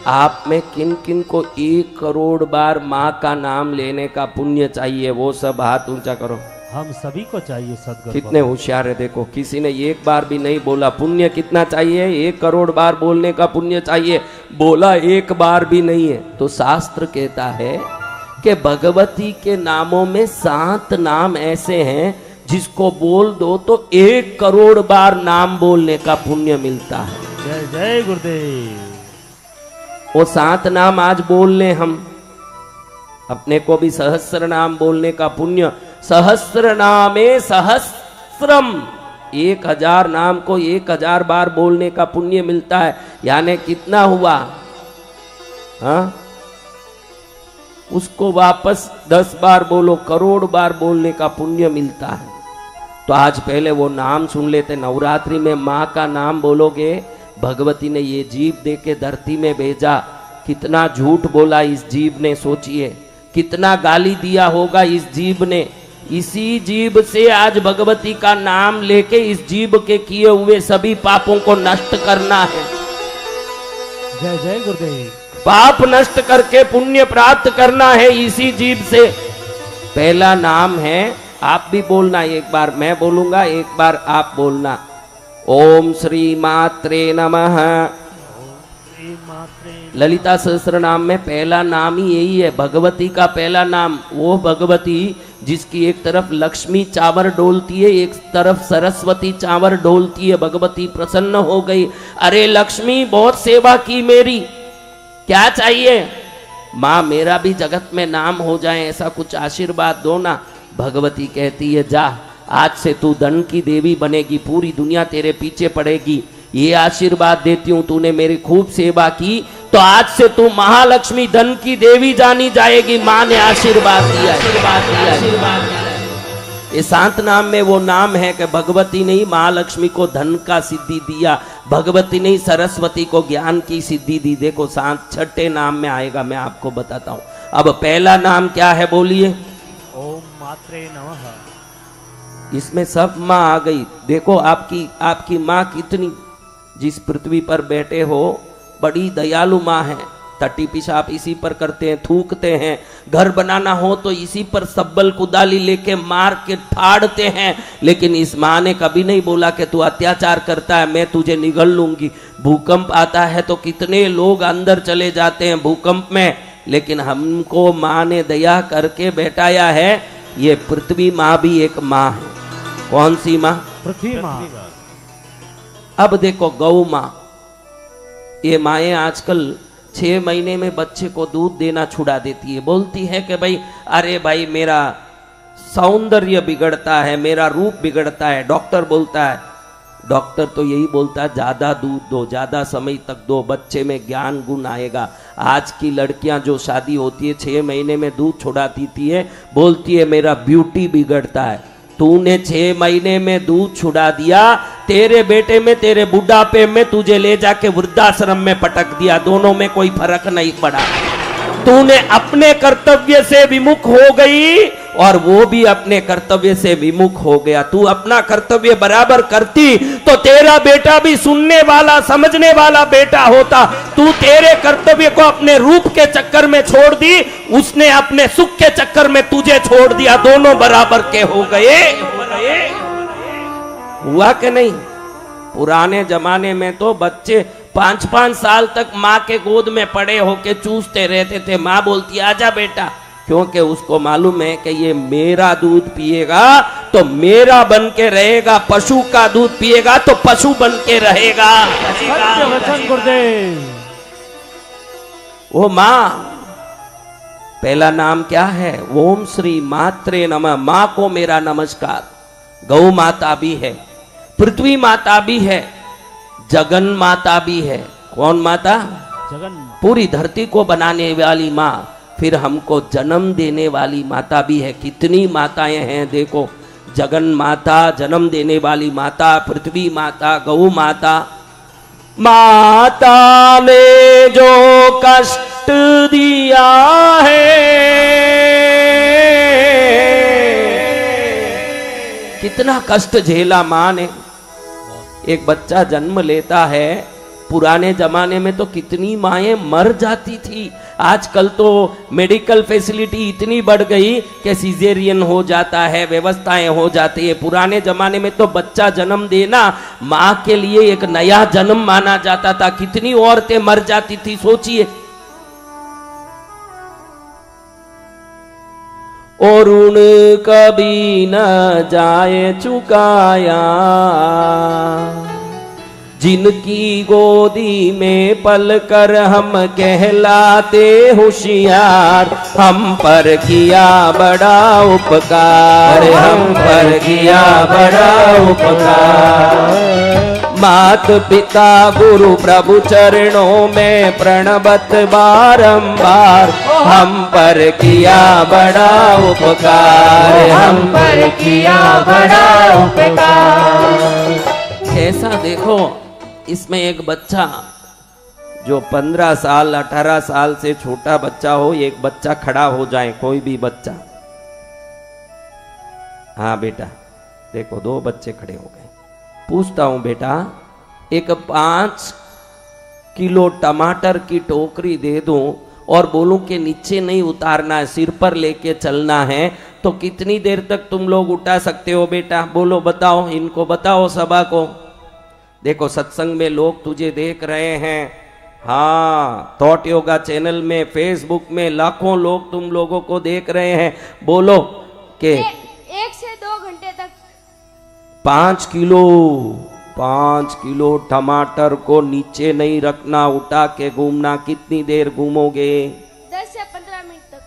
आप में किन किन को 1 करोड़ बार माँ का नाम लेने का पुण्य चाहिए, वो सब हाथ ऊंचा करो। हम सभी को चाहिए सदगुरु। कितने होशियार है, देखो किसी ने 1 बार भी नहीं बोला। पुण्य कितना चाहिए? 1 करोड़ बार बोलने का पुण्य चाहिए, बोला 1 बार भी नहीं है। तो शास्त्र कहता है कि भगवती के नामों में 7 नाम ऐसे हैं जिसको बोल दो तो 1 करोड़ बार नाम बोलने का पुण्य मिलता है। जय जय गुरुदेव। वो 7 नाम आज बोल लें हम, अपने को भी सहस्र नाम बोलने का पुण्य। सहस्र नामे सहस्रम, 1000 नाम को 1000 बार बोलने का पुण्य मिलता है। यानी कितना हुआ? हाँ, उसको वापस 10 बार बोलो, करोड़ बार बोलने का पुण्य मिलता है। तो आज पहले वो नाम सुन लेते। नवरात्रि में माँ का नाम बोलोगे। भगवती ने ये जीभ दे के धरती में भेजा, कितना झूठ बोला इस जीभ ने, सोचिए कितना गाली दिया होगा इस जीभ ने। इसी जीभ से आज भगवती का नाम लेके इस जीभ के किए हुए सभी पापों को नष्ट करना है। जय जय गुरुदेव। पाप नष्ट करके पुण्य प्राप्त करना है इसी जीभ से। पहला नाम है, आप भी बोलना, 1 बार मैं बोलूंगा, 1 बार आप बोलना। ओम श्री मात्रे नमः। ललिता सहस्त्र नाम में पहला नाम ही यही है, भगवती का पहला नाम। वो भगवती जिसकी एक तरफ लक्ष्मी चावर डोलती है, एक तरफ सरस्वती चावर डोलती है। भगवती प्रसन्न हो गई, अरे लक्ष्मी बहुत सेवा की मेरी, क्या चाहिए? माँ मेरा भी जगत में नाम हो जाए, ऐसा कुछ आशीर्वाद दो ना। भगवती कहती है जा, आज से तू धन की देवी बनेगी, पूरी दुनिया तेरे पीछे पड़ेगी। ये आशीर्वाद देती हूँ, तूने मेरी खूब सेवा की तो आज से तू महालक्ष्मी धन की देवी जानी जाएगी। माँ ने आशीर्वाद दिया। ये 7 नाम में वो नाम है कि भगवती ने ही महालक्ष्मी को धन का सिद्धि दिया, भगवती ने ही सरस्वती को ज्ञान की सिद्धि दी। देखो 7 छठे नाम में आएगा, मैं आपको बताता हूँ। अब पहला नाम क्या है बोलिए? ओम मात्रे नमः। इसमें सब माँ आ गई। देखो आपकी माँ कितनी, जिस पृथ्वी पर बैठे हो बड़ी दयालु माँ है। टट्टी पेशाब इसी पर करते हैं, थूकते हैं। घर बनाना हो तो इसी पर सब्बल कुदाली लेके मार के फाड़ते हैं। लेकिन इस माँ ने कभी नहीं बोला कि तू अत्याचार करता है, मैं तुझे निगल लूंगी। भूकंप आता है तो कितने लोग अंदर चले जाते हैं भूकंप में, लेकिन हमको माँ ने दया करके बैठाया है। ये पृथ्वी माँ भी एक माँ है। कौन सी माँ? पृथ्वी माँ। अब देखो गौ माँ, ये माएँ आजकल 6 महीने में बच्चे को दूध देना छुड़ा देती है। बोलती है कि भाई अरे भाई मेरा सौंदर्य बिगड़ता है, मेरा रूप बिगड़ता है। डॉक्टर बोलता है, डॉक्टर तो यही बोलता है ज्यादा दूध दो, ज्यादा समय तक दो, बच्चे में ज्ञान गुण आएगा। आज की लड़कियां जो शादी होती है 6 महीने में दूध छुड़ा देती है, बोलती है मेरा ब्यूटी बिगड़ता है। तूने 6 महीने में दूध छुड़ा दिया, तेरे बेटे में तेरे बुढ़ापे में तुझे ले जाके वृद्धाश्रम में पटक दिया, दोनों में कोई फर्क नहीं पड़ा। तूने अपने कर्तव्य से विमुख हो गई और वो भी अपने कर्तव्य से विमुख हो गया। तू अपना कर्तव्य बराबर करती तो तेरा बेटा भी सुनने वाला समझने वाला बेटा होता। तू तेरे कर्तव्य को अपने रूप के चक्कर में छोड़ दी, उसने अपने सुख के चक्कर में तुझे छोड़ दिया, दोनों बराबर के हो गए। हुआ कि नहीं? पुराने जमाने में तो बच्चे 5-5 साल तक माँ के गोद में पड़े होके चूसते रहते थे। माँ बोलती आजा बेटा, क्योंकि उसको मालूम है कि ये मेरा दूध पिएगा तो मेरा बन के रहेगा, पशु का दूध पिएगा तो पशु बन के रहेगा। वो माँ, पहला नाम क्या है? ओम श्री मात्रे नमः। माँ को मेरा नमस्कार। गौ माता भी है, पृथ्वी माता भी है, जगन माता भी है। कौन माता? जगन। पूरी धरती को बनाने वाली माँ, फिर हमको जन्म देने वाली माता भी है। कितनी माताएं हैं देखो, जगन माता, जन्म देने वाली माता, पृथ्वी माता, गौ माता। माता ने जो कष्ट दिया है, कितना कष्ट झेला माँ ने। एक बच्चा जन्म लेता है पुराने जमाने में तो कितनी माएँ मर जाती थी। आजकल तो मेडिकल फैसिलिटी इतनी बढ़ गई कि सिजेरियन हो जाता है, व्यवस्थाएं हो जाती है। पुराने जमाने में तो बच्चा जन्म देना माँ के लिए एक नया जन्म माना जाता था। कितनी औरतें मर जाती थी, सोचिए। और ऋण कभी न जाए चुकाया, जिनकी गोदी में पल कर हम कहलाते होशियार। हम पर किया बड़ा उपकार, हम पर किया बड़ा उपकार। मात पिता गुरु प्रभु चरणों में प्रणवत बारंबार। हम पर किया बड़ा उपकार, हम पर किया बड़ा उपकार। कैसा देखो, इसमें एक बच्चा जो 15 साल 18 साल से छोटा बच्चा हो, एक बच्चा खड़ा हो जाए, कोई भी बच्चा। हाँ बेटा देखो, 2 बच्चे खड़े हो गए। पूछता हूं बेटा, एक 5 किलो टमाटर की टोकरी दे दूं और बोलूं कि नीचे नहीं उतारना है, सिर पर लेके चलना है, तो कितनी देर तक तुम लोग उठा सकते हो बेटा? बोलो, बताओ, इनको बताओ सभा को। देखो सत्संग में लोग तुझे देख रहे हैं, हाँ, थॉट योगा चैनल में, फेसबुक में लाखों लोग तुम लोगों को देख रहे हैं। बोलो कि 1 से 2 घंटे तक 5 किलो टमाटर को नीचे नहीं रखना, उठा के घूमना। कितनी देर घूमोगे? 10 से 15 मिनट तक।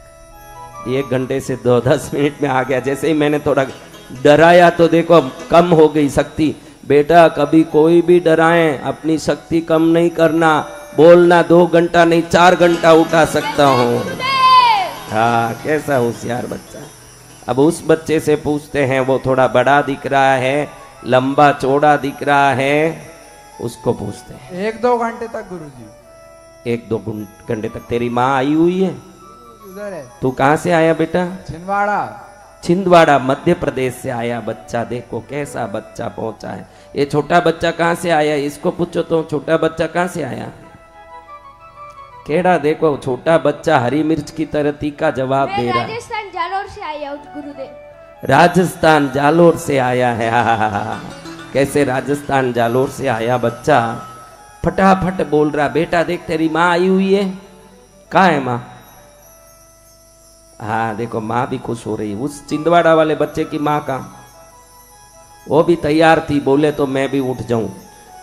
1 घंटे से 10 मिनट में आ गया। जैसे ही मैंने थोड़ा डराया तो देखो अब कम हो गई शक्ति। बेटा कभी कोई भी डराए, अपनी शक्ति कम नहीं करना। बोलना 2 घंटा नहीं 4 घंटा उठा सकता हूँ। हाँ, कैसा होशियार बच्चा। अब उस बच्चे से पूछते हैं, वो थोड़ा बड़ा दिख रहा है, लंबा चौड़ा दिख रहा है, उसको पूछते हैं। 1-2 घंटे तक गुरुजी। 1-2 घंटे तक। तेरी माँ आई हुई है? उधर है। तू कहाँ से आया बेटा? छिंदवाड़ा। छिंदवाड़ा मध्य प्रदेश से आया बच्चा। देखो कैसा बच्चा पहुंचा है। ये छोटा बच्चा कहाँ से आया? इसको पूछो तो, छोटा बच्चा कहाँ से आया? केड़ा देखो, छोटा बच्चा हरी मिर्च की तरह तीखा जवाब दे रहा है। राजस्थान जालोर से आया हूँ गुरुदेव। राजस्थान जालोर से आया है। कैसे राजस्थान जालोर से आया बच्चा, फटाफट बोल रहा। बेटा देख, तेरी माँ आई हुई है। कहाँ है माँ? हाँ देखो, माँ भी खुश हो रही है। उस छिंदवाड़ा वाले बच्चे की माँ का, वो भी तैयार थी, बोले तो मैं भी उठ जाऊं।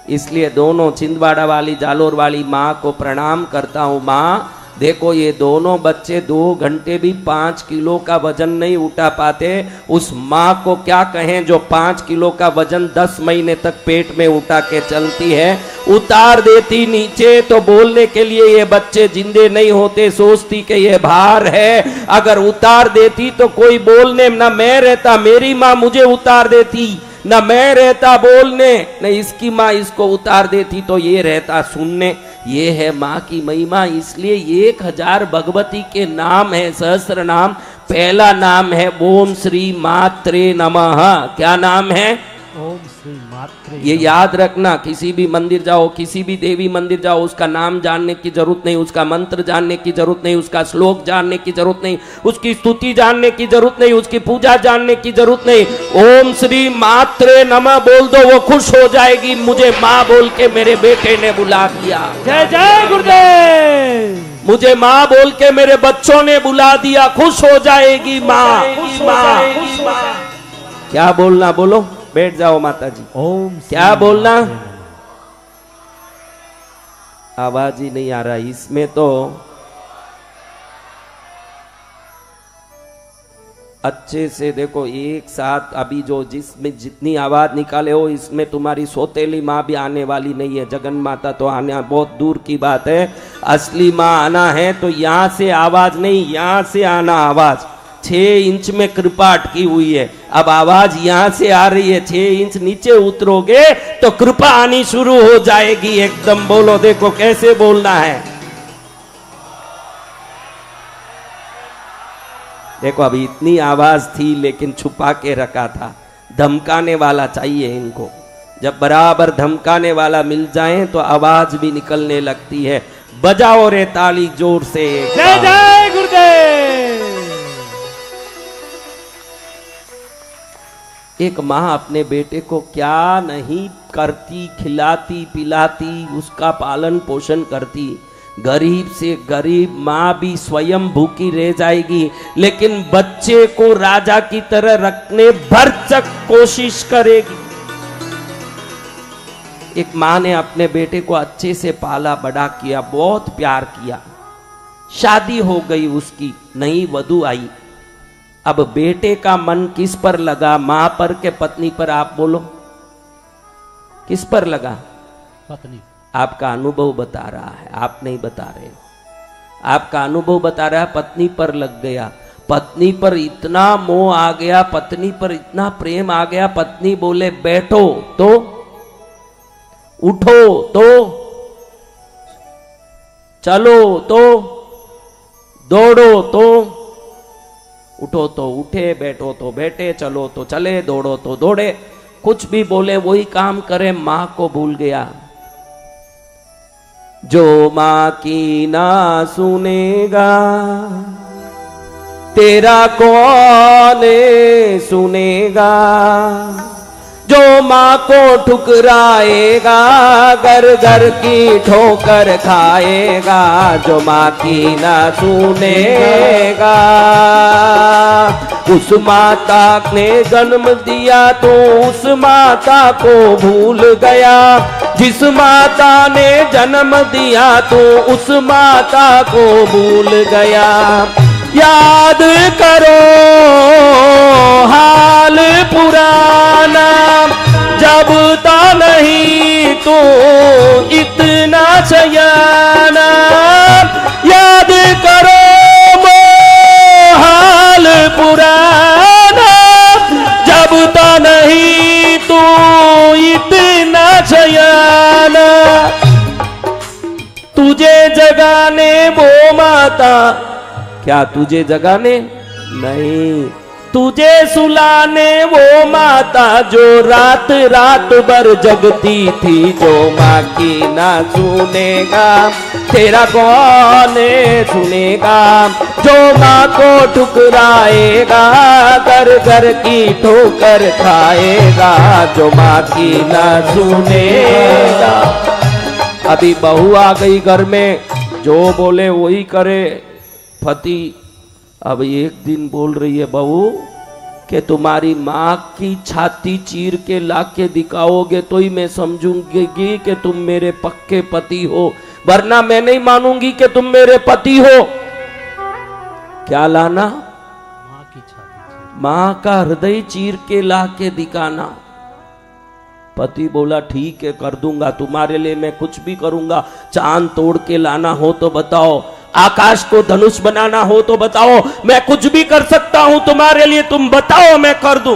इसलिए दोनों छिंदवाड़ा वाली जालोर वाली माँ को प्रणाम करता हूँ। माँ देखो, ये दोनों बच्चे 2 घंटे भी 5 किलो का वजन नहीं उठा पाते। उस माँ को क्या कहें जो 5 किलो का वजन 10 महीने तक पेट में उठा के चलती है। उतार देती नीचे तो बोलने के लिए ये बच्चे जिंदे नहीं होते, सोचती कि ये भार है। अगर उतार देती तो कोई बोलने न मैं रहता, मेरी माँ मुझे उतार देती, न मैं रहता बोलने, न इसकी माँ इसको उतार देती तो ये रहता सुनने। ये है माँ की महिमा। इसलिए 1000 भगवती के नाम है, सहस्त्र नाम। पहला नाम है ओम श्री मात्रे नमः। क्या नाम है? ओम श्री मात्रे। ये याद रखना, किसी भी मंदिर जाओ, किसी भी देवी मंदिर जाओ, उसका नाम जानने की जरूरत नहीं, उसका मंत्र जानने की जरूरत नहीं, उसका श्लोक जानने की जरूरत नहीं, उसकी स्तुति जानने की जरूरत नहीं, उसकी पूजा जानने की जरूरत नहीं। ओम श्री मात्रे नमः बोल दो, वो खुश हो जाएगी। मुझे माँ बोल के मेरे बेटे ने बुला दिया। जय जय गुरुदेव। मुझे माँ बोल के मेरे बच्चों ने बुला दिया। खुश हो जाएगी माँ। क्या बोलना? बोलो, बैठ जाओ माता जी। ओम क्या बोलना? आवाज ही नहीं आ रहा इसमें तो। अच्छे से देखो, एक साथ अभी जो जिसमें जितनी आवाज निकाले हो, इसमें तुम्हारी सौतेली माँ भी आने वाली नहीं है। जगन माता तो आना बहुत दूर की बात है। असली माँ आना है तो यहाँ से आवाज नहीं, यहाँ से आना आवाज। 6 इंच में कृपा अटकी हुई है। अब आवाज यहां से आ रही है, 6 इंच नीचे उतरोगे तो कृपा आनी शुरू हो जाएगी एकदम। बोलो, देखो कैसे बोलना है। देखो अभी इतनी आवाज थी लेकिन छुपा के रखा था। धमकाने वाला चाहिए इनको। जब बराबर धमकाने वाला मिल जाए तो आवाज भी निकलने लगती है। बजाओ रे ताली जोर से। जय जय गुरुदेव। एक माँ अपने बेटे को क्या नहीं करती, खिलाती पिलाती, उसका पालन पोषण करती। गरीब से गरीब माँ भी स्वयं भूखी रह जाएगी, लेकिन बच्चे को राजा की तरह रखने भरसक कोशिश करेगी। एक माँ ने अपने बेटे को अच्छे से पाला बड़ा किया, बहुत प्यार किया। शादी हो गई उसकी, नई वधू आई। अब बेटे का मन किस पर लगा, मां पर के पत्नी पर? आप बोलो, किस पर लगा? पत्नी। आपका अनुभव बता रहा है, आप नहीं बता रहे हो। आपका अनुभव बता रहा है पत्नी पर लग गया। पत्नी पर इतना मोह आ गया, पत्नी पर इतना प्रेम आ गया। पत्नी बोले बैठो तो, उठो तो, चलो तो, दौड़ो तो, उठो तो उठे, बैठो तो बैठे, चलो तो चले, दौड़ो तो दौड़े। कुछ भी बोले वही काम करे, मां को भूल गया। जो मां की ना सुनेगा तेरा कौन सुनेगा। जो माँ को ठुकराएगा घर घर की ठोकर खाएगा। जो माँ की ना सुनेगा, उस माता ने जन्म दिया तो उस माता को भूल गया। जिस माता ने जन्म दिया तो उस माता को भूल गया। याद करो हाल पुराना, जब ता नहीं तो इतना सयाना। याद करो वो हाल पुराना, जब ता नहीं तो इतना सयाना। तुझे जगाने वो माता, क्या तुझे जगाने? नहीं, तुझे सुलाने वो माता जो रात रात भर जगती थी। जो माँ की ना सुनेगा तेरा कौन सुनेगा। जो माँ को ठुकराएगा घर घर की ठोकर खाएगा। जो माँ की ना सुनेगा। अभी बहू आ गई घर में, जो बोले वही करे पति। अब एक दिन बोल रही है बहू कि तुम्हारी माँ की छाती चीर के लाके दिखाओगे तो ही मैं समझूंगी कि तुम मेरे पक्के पति हो, वरना मैं नहीं मानूंगी कि तुम मेरे पति हो। क्या लाना? माँ की छाती। माँ का हृदय चीर के लाके दिखाना। पति बोला ठीक है कर दूंगा, तुम्हारे लिए मैं कुछ भी करूंगा। चांद तोड़ के लाना हो तो बताओ, आकाश को धनुष बनाना हो तो बताओ, मैं कुछ भी कर सकता हूं तुम्हारे लिए, तुम बताओ मैं कर दूं।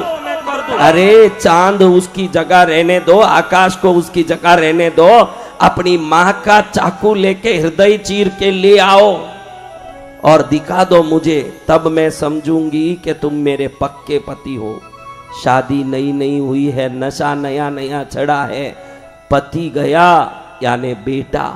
अरे चांद उसकी जगह रहने दो, आकाश को उसकी जगह रहने दो। अपनी मां का चाकू लेके हृदय चीर के ले आओ और दिखा दो मुझे, तब मैं समझूंगी कि तुम मेरे पक्के पति हो। शादी नई नई हुई है, नशा नया नया चढ़ा है। पति गया यानी बेटा,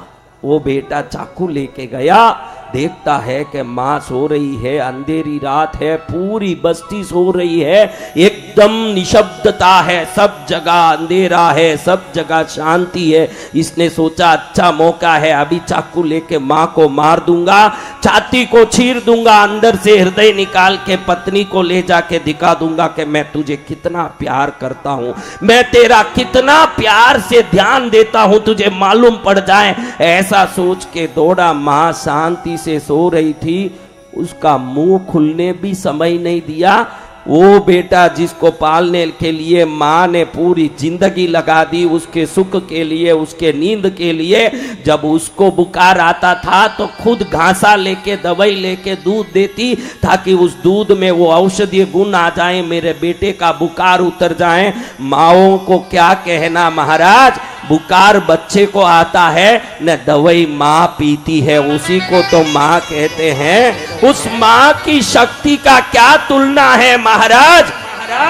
वो बेटा चाकू लेके गया, देखता है कि माँ सो रही है, अंधेरी रात है, पूरी बस्ती सो रही है, एकदम निशब्दता है, सब जगह अंधेरा है, सब जगह शांति है। इसने सोचा अच्छा मौका है, अभी चाकू लेके माँ को मार दूंगा, छाती को चीर दूंगा, अंदर से हृदय निकाल के पत्नी को ले जाके दिखा दूंगा कि मैं तुझे कितना प्यार करता हूं, मैं तेरा कितना प्यार से ध्यान देता हूं, तुझे मालूम पड़ जाए। ऐसा सोच के दौड़ा। माँ शांति से सो रही थी, उसका मुंह खुलने भी समय नहीं दिया। वो बेटा जिसको पालने के लिए माँ ने पूरी जिंदगी लगा दी, उसके सुख के लिए, उसके नींद के लिए, जब उसको बुखार आता था तो खुद घासा लेके दवाई लेके दूध देती ताकि उस दूध में वो औषधीय गुण आ जाए, मेरे बेटे का बुखार उतर जाए। माओं को क्या कहना महाराज, बुखार बच्चे को आता है न दवाई माँ पीती है, उसी को तो माँ कहते हैं। उस माँ की शक्ति का क्या तुलना है महाराज।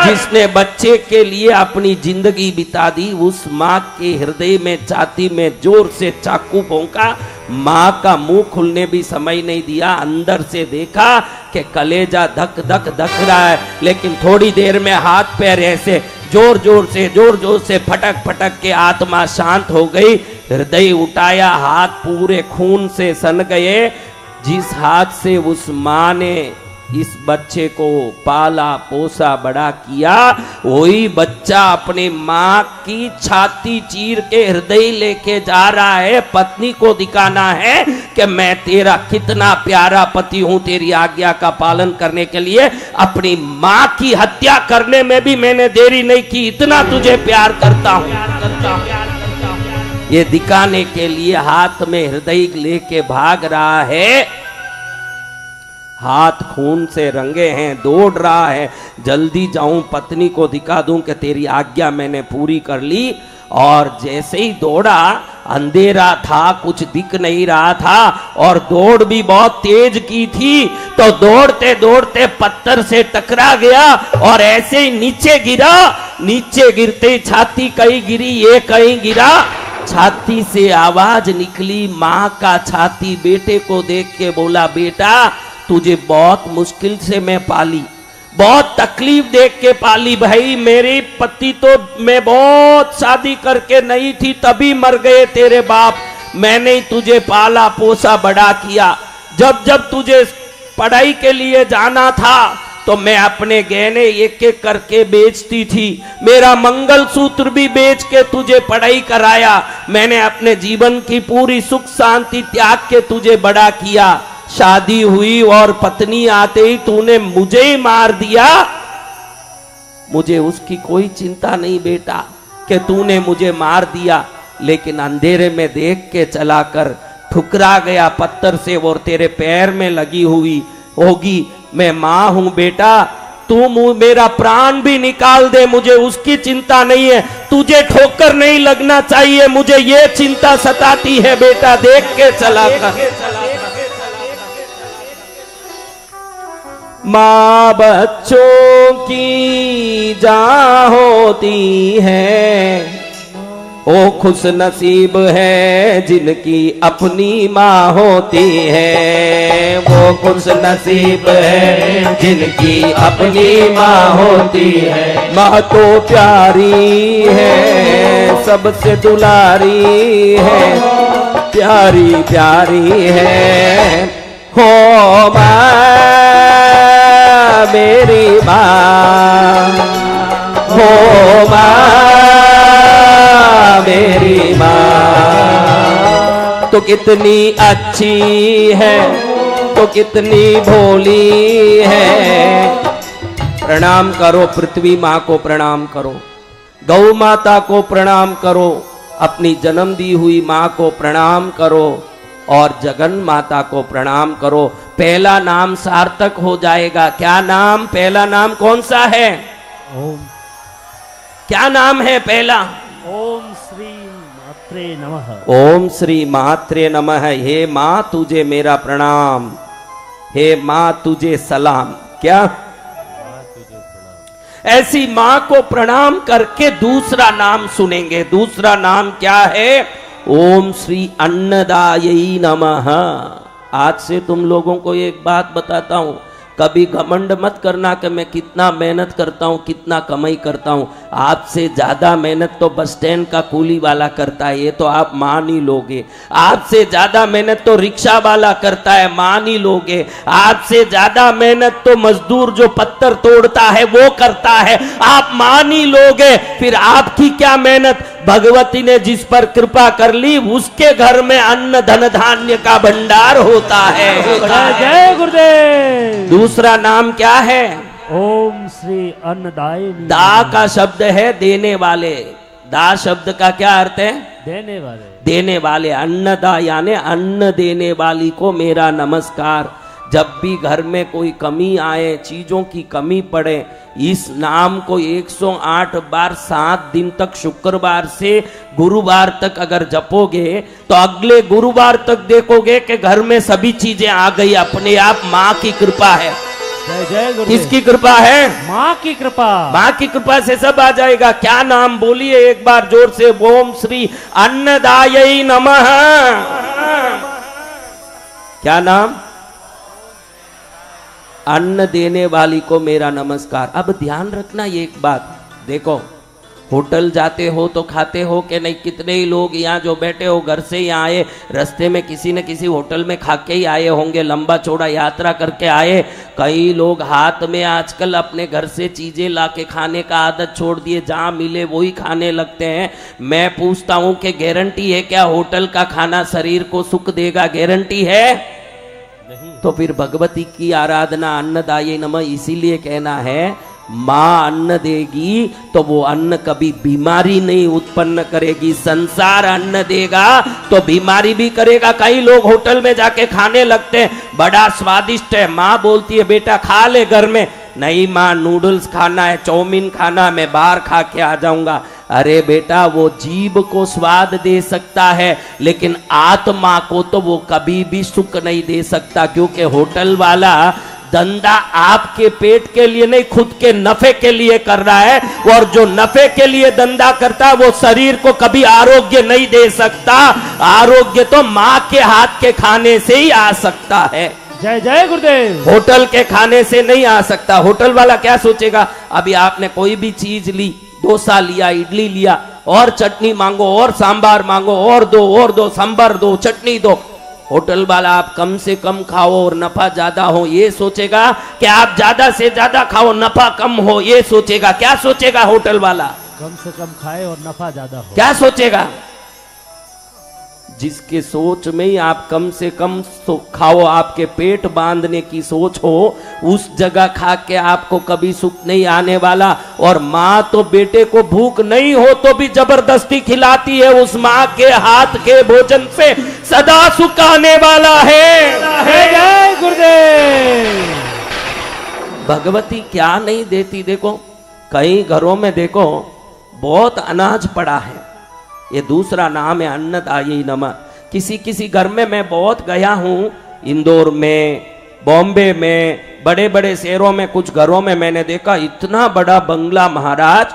जिसने बच्चे के लिए अपनी जिंदगी बिता दी, उस माँ के हृदय में छाती में जोर से चाकू भोंका, माँ का मुंह खुलने भी समय नहीं दिया, अंदर से देखा कि कलेजा धक धक धक रहा है, लेकिन थोड़ी देर में हाथ पैर ऐसे जोर जोर से फटक फटक के आत्मा शांत हो गई। हृदय उठाया, हाथ पूरे खून से सन गए। जिस हाथ से उस माँ ने इस बच्चे को पाला पोसा बड़ा किया, वही बच्चा अपनी माँ की छाती चीर के हृदय लेके जा रहा है। पत्नी को दिखाना है कि मैं तेरा कितना प्यारा पति हूं, तेरी आज्ञा का पालन करने के लिए अपनी माँ की हत्या करने में भी मैंने देरी नहीं की, इतना तुझे प्यार करता हूं। ये दिखाने के लिए हाथ में हृदय लेके भाग रहा है, हाथ खून से रंगे हैं, दौड़ रहा है, जल्दी जाऊं पत्नी को दिखा दूं कि तेरी आज्ञा मैंने पूरी कर ली। और जैसे ही दौड़ा, अंधेरा था, कुछ दिख नहीं रहा था और दौड़ भी बहुत तेज की थी, तो दौड़ते दौड़ते पत्थर से टकरा गया और ऐसे ही नीचे गिरा। नीचे गिरते छाती कहीं गिरी, ये कहीं गिरा, छाती से आवाज निकली, माँ का छाती बेटे को देख के बोला, बेटा तुझे बहुत मुश्किल से मैं पाली, बहुत तकलीफ देख के पाली भाई। मेरे पति तो मैं बहुत शादी करके नहीं थी तभी मर गए तेरे बाप, मैंने तुझे पाला पोसा बड़ा किया। जब जब तुझे पढ़ाई के लिए जाना था तो मैं अपने गहने एक एक करके बेचती थी, मेरा मंगलसूत्र भी बेच के तुझे पढ़ाई कराया। मैंने अपने जीवन की पूरी सुख शांति त्याग के तुझे बड़ा किया। शादी हुई और पत्नी आते ही तूने मुझे ही मार दिया। मुझे उसकी कोई चिंता नहीं बेटा कि तूने मुझे मार दिया, लेकिन अंधेरे में देख के चलाकर ठुकरा गया पत्थर से और तेरे पैर में लगी हुई होगी। मैं माँ हूं बेटा, तू मेरा प्राण भी निकाल दे, मुझे उसकी चिंता नहीं है, तुझे ठोकर नहीं लगना चाहिए, मुझे ये चिंता सताती है बेटा, देख के चला कर। माँ बच्चों की जान होती है, ओ खुश नसीब है जिनकी अपनी माँ होती है, वो खुश नसीब है जिनकी अपनी माँ होती है। माँ तो प्यारी है, सबसे दुलारी है, प्यारी प्यारी है, हो माँ मेरी माँ, हो माँ मेरी माँ। तो कितनी अच्छी है, तो कितनी भोली है। प्रणाम करो पृथ्वी माँ को, प्रणाम करो गौ माता को, प्रणाम करो अपनी जन्म दी हुई माँ को, प्रणाम करो और जगन माता को प्रणाम करो। पहला नाम सार्थक हो जाएगा। क्या नाम, पहला नाम कौन सा है? ओम क्या नाम है पहला? ओम श्री मात्रे नमः। ओम श्री मात्रे नमः। हे माँ तुझे मेरा प्रणाम, हे माँ तुझे सलाम। क्या? ऐसी माँ को प्रणाम करके दूसरा नाम सुनेंगे। दूसरा नाम क्या है? ओम श्री अन्नदायी नमः। आज से तुम लोगों को एक बात बताता हूं, कभी घमंड मत करना कि मैं कितना मेहनत करता हूं, कितना कमाई करता हूं। आपसे ज्यादा मेहनत तो बस स्टैंड का कूली वाला करता है, ये तो आप मान ही लोगे। आपसे ज्यादा मेहनत तो रिक्शा वाला करता है, मान ही लोगे। आपसे ज्यादा मेहनत तो मजदूर जो पत्थर तोड़ता है वो करता है, आप मान ही लोगे। फिर आपकी क्या मेहनत, भगवती ने जिस पर कृपा कर ली उसके घर में अन्न धन धान्य का भंडार होता है। जय गुरुदेव। दूसरा नाम क्या है? ओम श्री अन्नदायी। दा का शब्द है देने वाले। दा शब्द का क्या अर्थ है? देने वाले। देने वाले। अन्नदा यानी अन्न देने वाली को मेरा नमस्कार। जब भी घर में कोई कमी आए, चीजों की कमी पड़े, इस नाम को 108 बार 7 दिन तक, शुक्रवार से गुरुवार तक अगर जपोगे तो अगले गुरुवार तक देखोगे कि घर में सभी चीजें आ गई अपने आप। माँ की कृपा है। जय जय गुरुदेव। किसकी कृपा है? माँ की कृपा। माँ की कृपा से सब आ जाएगा। क्या नाम बोलिए एक बार जोर से, ओम श्री अन्नदायै नमः। क्या नाम? अन्न देने वाली को मेरा नमस्कार। अब ध्यान रखना ये एक बात, देखो होटल जाते हो तो खाते हो कि नहीं? कितने ही लोग यहाँ जो बैठे हो घर से यहाँ आए, रास्ते में किसी न किसी होटल में खा के ही आए होंगे, लंबा चौड़ा यात्रा करके आए। कई लोग हाथ में आजकल अपने घर से चीजें लाके खाने का आदत छोड़ दिए, जहाँ मिले वही खाने लगते हैं। मैं पूछता हूँ कि गारंटी है क्या होटल का खाना शरीर को सुख देगा? गारंटी है? तो फिर भगवती की आराधना अन्नदायै नमः इसीलिए कहना है, माँ अन्न देगी तो वो अन्न कभी बीमारी नहीं उत्पन्न करेगी। संसार अन्न देगा तो बीमारी भी करेगा। कई लोग होटल में जाके खाने लगते हैं, बड़ा स्वादिष्ट है, माँ बोलती है बेटा खा ले घर में। नहीं माँ, नूडल्स खाना है, चाउमीन खाना, मैं बाहर खा के आ जाऊंगा। अरे बेटा, वो जीभ को स्वाद दे सकता है लेकिन आत्मा को तो वो कभी भी सुख नहीं दे सकता, क्योंकि होटल वाला धंधा आपके पेट के लिए नहीं, खुद के नफे के लिए कर रहा है। और जो नफे के लिए धंधा करता है वो शरीर को कभी आरोग्य नहीं दे सकता। आरोग्य तो माँ के हाथ के खाने से ही आ सकता है। जय जय गुरुदेव। होटल के खाने से नहीं आ सकता। होटल वाला क्या सोचेगा? अभी आपने कोई भी चीज ली, डोसा लिया, इडली लिया, और चटनी मांगो, और सांबार मांगो, और दो सांबार दो, चटनी दो। होटल वाला आप कम से कम खाओ और नफा ज्यादा हो ये सोचेगा, कि आप ज्यादा से ज्यादा खाओ नफा कम हो ये सोचेगा। क्या सोचेगा होटल वाला? कम से कम खाए और नफा ज्यादा हो। क्या सोचेगा? जिसके सोच में ही आप कम से कम खाओ, आपके पेट बांधने की सोच हो, उस जगह खा के आपको कभी सुख नहीं आने वाला। और माँ तो बेटे को भूख नहीं हो तो भी जबरदस्ती खिलाती है। उस माँ के हाथ के भोजन से सदा सुख आने वाला है। जय जय गुरुदेव। भगवती क्या नहीं देती? देखो कई घरों में देखो बहुत अनाज पड़ा है, ये दूसरा नाम है अन्नदायै नमः। किसी किसी घर में मैं बहुत गया हूँ, इंदौर में, बॉम्बे में, बड़े बड़े शहरों में, कुछ घरों में मैंने देखा इतना बड़ा बंगला महाराज,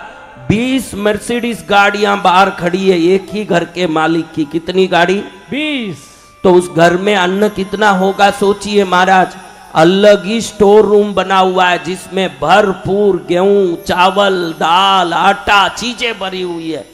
20 मर्सिडीज गाड़ियां बाहर खड़ी है एक ही घर के मालिक की। कितनी गाड़ी? 20। तो उस घर में अन्न कितना होगा सोचिए महाराज। अलग ही स्टोर रूम बना हुआ है जिसमें भरपूर गेहूं, चावल, दाल, आटा, चीजें भरी हुई है।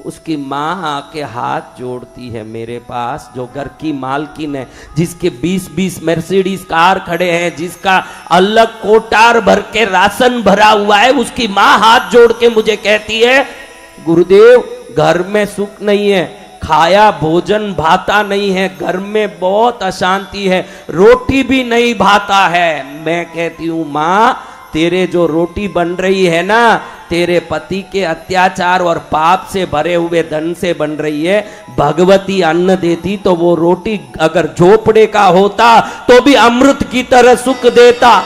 उसकी माँ आके हाथ जोड़ती है मेरे पास, जो घर की मालकिन है, जिसके 20-20 मर्सिडीज कार खड़े हैं, जिसका अलग कोटार भर के राशन भरा हुआ है, उसकी माँ हाथ जोड़ के मुझे कहती है गुरुदेव घर में सुख नहीं है, खाया भोजन भाता नहीं है, घर में बहुत अशांति है, रोटी भी नहीं भाता है। मैं कहती हूँ माँ, तेरे जो रोटी बन रही है ना, तेरे पति के अत्याचार और पाप से भरे हुए धन से बन रही है। भगवती अन्न देती तो वो रोटी अगर झोपड़े का होता तो भी अमृत की तरह सुख देता।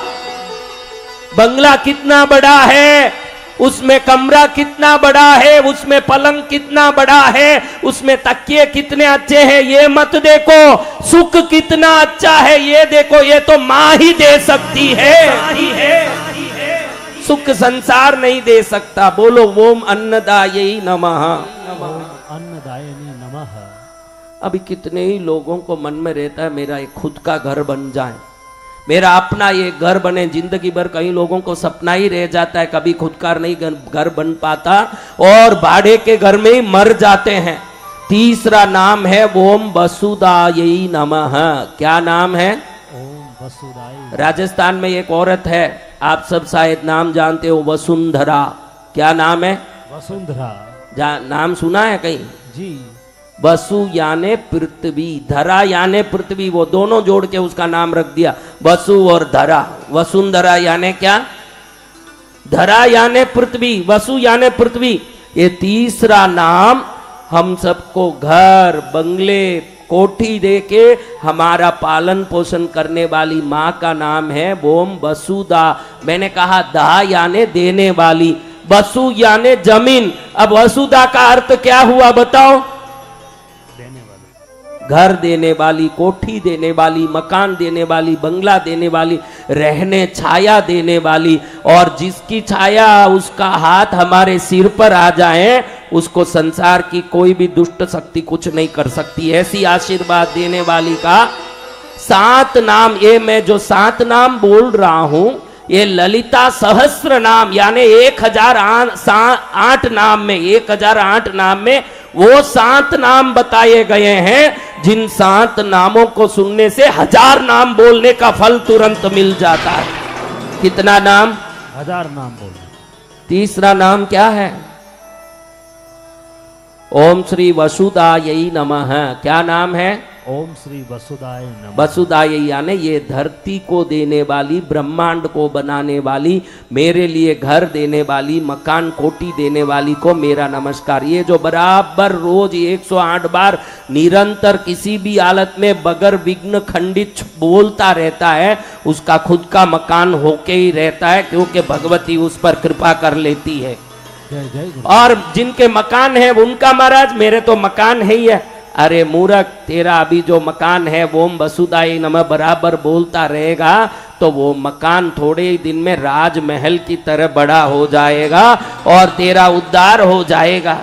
बंगला कितना बड़ा है, उसमें कमरा कितना बड़ा है, उसमें पलंग कितना बड़ा है, उसमें तकिए कितने अच्छे हैं, ये मत देखो सुख कितना अच्छा है, ये देखो ये तो माँ ही दे सकती है। सुख संसार नहीं दे सकता। बोलो ओम अन्नदायै नमः। अन्नदायै नमः। अभी कितने ही लोगों को मन में रहता है मेरा एक खुद का घर बन जाए, मेरा अपना ये घर बने। जिंदगी भर कई लोगों को सपना ही रह जाता है, कभी खुद का नहीं घर बन पाता और भाड़े के घर में ही मर जाते हैं। तीसरा नाम है ओम वसुदायै नमः। क्या नाम है? ओम वसुदायै। राजस्थान में एक औरत है, आप सब शायद नाम जानते हो, वसुंधरा। क्या नाम है? वसुंधरा। नाम सुना है कहीं? जी। वसु याने पृथ्वी, धरा याने पृथ्वी, वो दोनों जोड़ के उसका नाम रख दिया वसु और धरा। वसुंधरा याने क्या? धरा याने पृथ्वी, वसु याने पृथ्वी। ये तीसरा नाम हम सबको घर, बंगले, कोठी दे के हमारा पालन पोषण करने वाली माँ का नाम है ओम वसुदा। मैंने कहा दा याने देने वाली, वसु याने जमीन। अब वसुदा का अर्थ क्या हुआ बताओ? घर देने वाली, कोठी देने वाली, मकान देने वाली, बंगला देने वाली, रहने छाया देने वाली, और जिसकी छाया उसका हाथ हमारे सिर पर आ जाए उसको संसार की कोई भी दुष्ट शक्ति कुछ नहीं कर सकती। ऐसी आशीर्वाद देने वाली का 7 नाम, ये मैं जो 7 नाम बोल रहा हूं ये ललिता सहस्त्र नाम यानी 1008 नाम में, 1008 नाम में वो 7 नाम बताए गए हैं जिन 7 नामों को सुनने से 1000 नाम बोलने का फल तुरंत मिल जाता है। कितना नाम? 1000 नाम बोलो। तीसरा नाम क्या है? ओम श्री वसुदायै नमः। क्या नाम है? ओम श्री वसुदाय नमः। वसुदायै यानी ये धरती को देने वाली, ब्रह्मांड को बनाने वाली, मेरे लिए घर देने वाली, मकान कोठी देने वाली को मेरा नमस्कार। ये जो बराबर रोज 108 बार निरंतर किसी भी हालत में बगैर विघ्न खंडित बोलता रहता है उसका खुद का मकान होके ही रहता है, क्योंकि भगवती उस पर कृपा कर लेती है। जय जय गुरु। और जिनके मकान है उनका महाराज मेरे तो मकान है ही है। अरे मूर्ख, तेरा अभी जो मकान है वो ओम वसुदाय नमः बराबर बोलता रहेगा तो वो मकान थोड़े ही दिन में राजमहल की तरह बड़ा हो जाएगा और तेरा उद्धार हो जाएगा।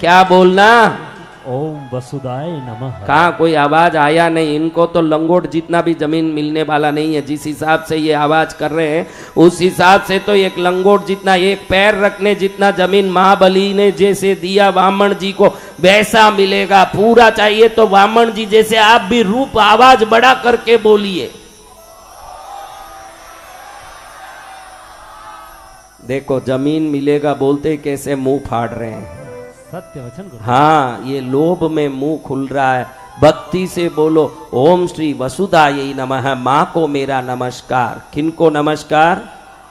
क्या बोलना? ओम वसुदाय नमः। कहाँ कोई आवाज आया नहीं। इनको तो लंगोट जितना भी जमीन मिलने वाला नहीं है। जिस हिसाब से ये आवाज कर रहे हैं उस हिसाब से तो एक लंगोट जितना, एक पैर रखने जितना जमीन महाबली ने जैसे दिया वामन जी को वैसा मिलेगा। पूरा चाहिए तो वामन जी जैसे आप भी रूप आवाज बड़ा करके बोलिए। देखो जमीन मिलेगा बोलते कैसे मुंह फाड़ रहे हैं। सत्य वचन गुरु। हाँ, ये लोभ में मुंह खुल रहा है। भक्ति से बोलो ओम श्री वसुदायै नमः। माँ को मेरा नमस्कार। किनको नमस्कार?